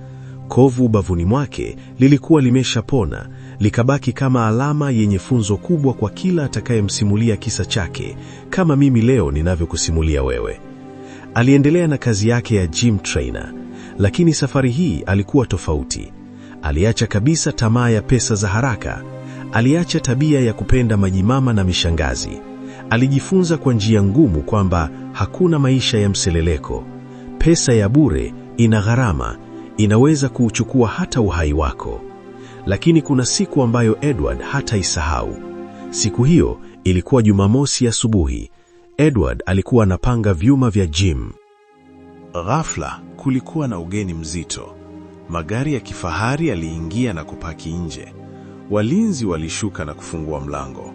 Kovu bavuni mwake lilikuwa limeshapona, likabaki kama alama yenye funzo kubwa kwa kila atakayemsimulia kisa chake, kama mimi leo ninavyokusimulia wewe. Aliendelea na kazi yake ya gym trainer, lakini safari hii alikuwa tofauti. Aliacha kabisa tamaa ya pesa za haraka. Aliacha tabia ya kupenda majimama na mishangazi. Alijifunza kwa njia ngumu kwamba hakuna maisha ya mseleleko. Pesa ya bure ina gharama, inaweza kuuchukua hata uhai wako. Lakini kuna siku ambayo Edward hataisahau. Siku hiyo ilikuwa Jumamosi asubuhi. Edward alikuwa anapanga vyuma vya gym. Ghafla kulikuwa na ugeni mzito. Magari ya kifahari yaliingia na kupaki nje. Walinzi walishuka na kufungua mlango.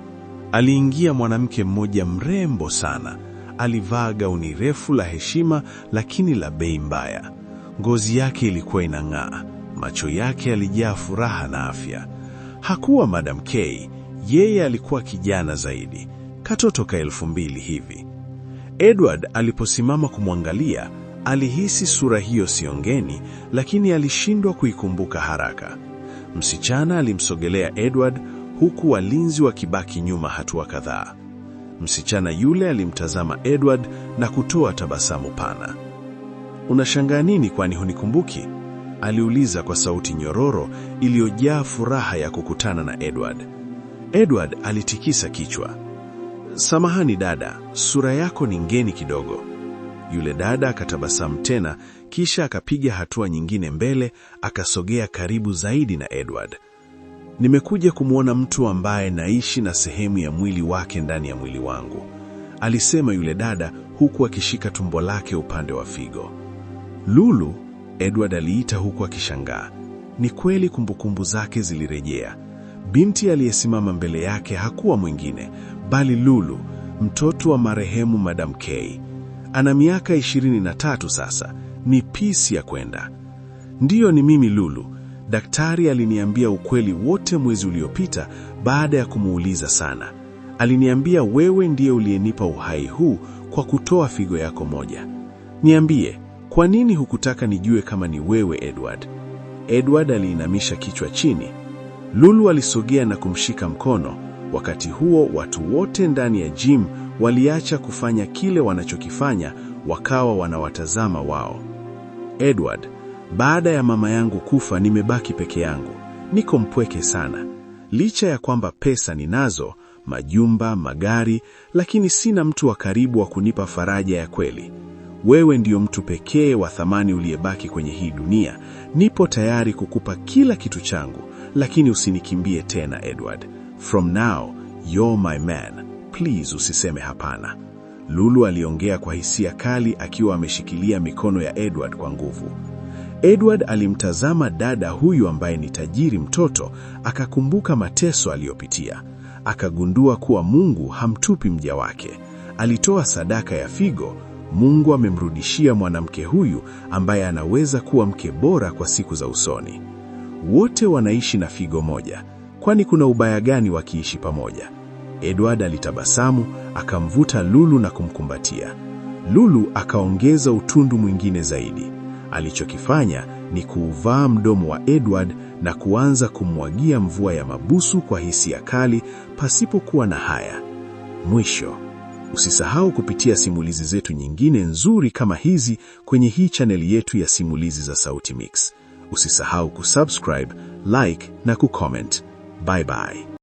Aliingia mwanamke mmoja mrembo sana. Alivaa gauni refu la heshima lakini la bei mbaya. Ngozi yake ilikuwa inang'aa. Macho yake yalijaa furaha na afya. Hakuwa Madam K, yeye alikuwa kijana zaidi, katoto ka 2000 hivi. Edward aliposimama kumwangalia, Alihisi sura hiyo sio ngeni, lakini alishindwa kuikumbuka haraka. Msichana alimsogelea Edward huku walinzi wakibaki nyuma hatua kadhaa. Msichana yule alimtazama Edward na kutoa tabasamu pana. "Unashangaa nini, kwani hunikumbuki?" aliuliza kwa sauti nyororo iliyojaa furaha ya kukutana na Edward. Edward alitikisa kichwa. "Samahani dada, sura yako ni ngeni kidogo." Yule dada akatabasamu tena, kisha akapiga hatua nyingine mbele, akasogea karibu zaidi na Edward. "Nimekuja kumwona mtu ambaye naishi na sehemu ya mwili wake ndani ya mwili wangu," alisema yule dada huku akishika tumbo lake upande wa figo. "Lulu?" Edward aliita huku akishangaa. Ni kweli kumbukumbu zake zilirejea. Binti aliyesimama mbele yake hakuwa mwingine bali Lulu, mtoto wa marehemu Madam K. Ana miaka 23 sasa. Ni pisi ya kwenda. "Ndiyo, ni mimi Lulu. Daktari aliniambia ukweli wote mwezi uliopita baada ya kumuuliza sana. Aliniambia wewe ndiye uliyenipa uhai huu kwa kutoa figo yako moja. Niambie, kwa nini hukutaka nijue kama ni wewe Edward?" Edward aliinamisha kichwa chini. Lulu alisogea na kumshika mkono. Wakati huo watu wote ndani ya gym waliacha kufanya kile wanachokifanya, wakawa wanawatazama wao. "Edward, baada ya mama yangu kufa nimebaki peke yangu. Niko mpweke sana. Licha ya kwamba pesa ninazo, majumba, magari, lakini sina mtu wa karibu wa kunipa faraja ya kweli. Wewe ndio mtu pekee wa thamani uliyebaki kwenye hii dunia. Nipo tayari kukupa kila kitu changu, lakini usinikimbie tena Edward. From now, you're my man. Please usiseme hapana." Lulu aliongea kwa hisia kali akiwa ameshikilia mikono ya Edward kwa nguvu. Edward alimtazama dada huyu ambaye ni tajiri mtoto, akakumbuka mateso aliyopitia. Akagundua kuwa Mungu hamtupi mja wake. Alitoa sadaka ya figo. Mungu amemrudishia mwanamke huyu ambaye anaweza kuwa mke bora kwa siku za usoni. Wote wanaishi na figo moja. Kwani kuna ubaya gani wakiishi pamoja? Edward alitabasamu, akamvuta Lulu na kumkumbatia. Lulu akaongeza utundu mwingine zaidi. Alichokifanya ni kuuvaa mdomo wa Edward na kuanza kumwagia mvua ya mabusu kwa hisia kali pasipokuwa na haya. Mwisho, usisahau kupitia simulizi zetu nyingine nzuri kama hizi kwenye hii chaneli yetu ya Simulizi za Sauti Mix. Usisahau kusubscribe, like na kucomment. Bye bye.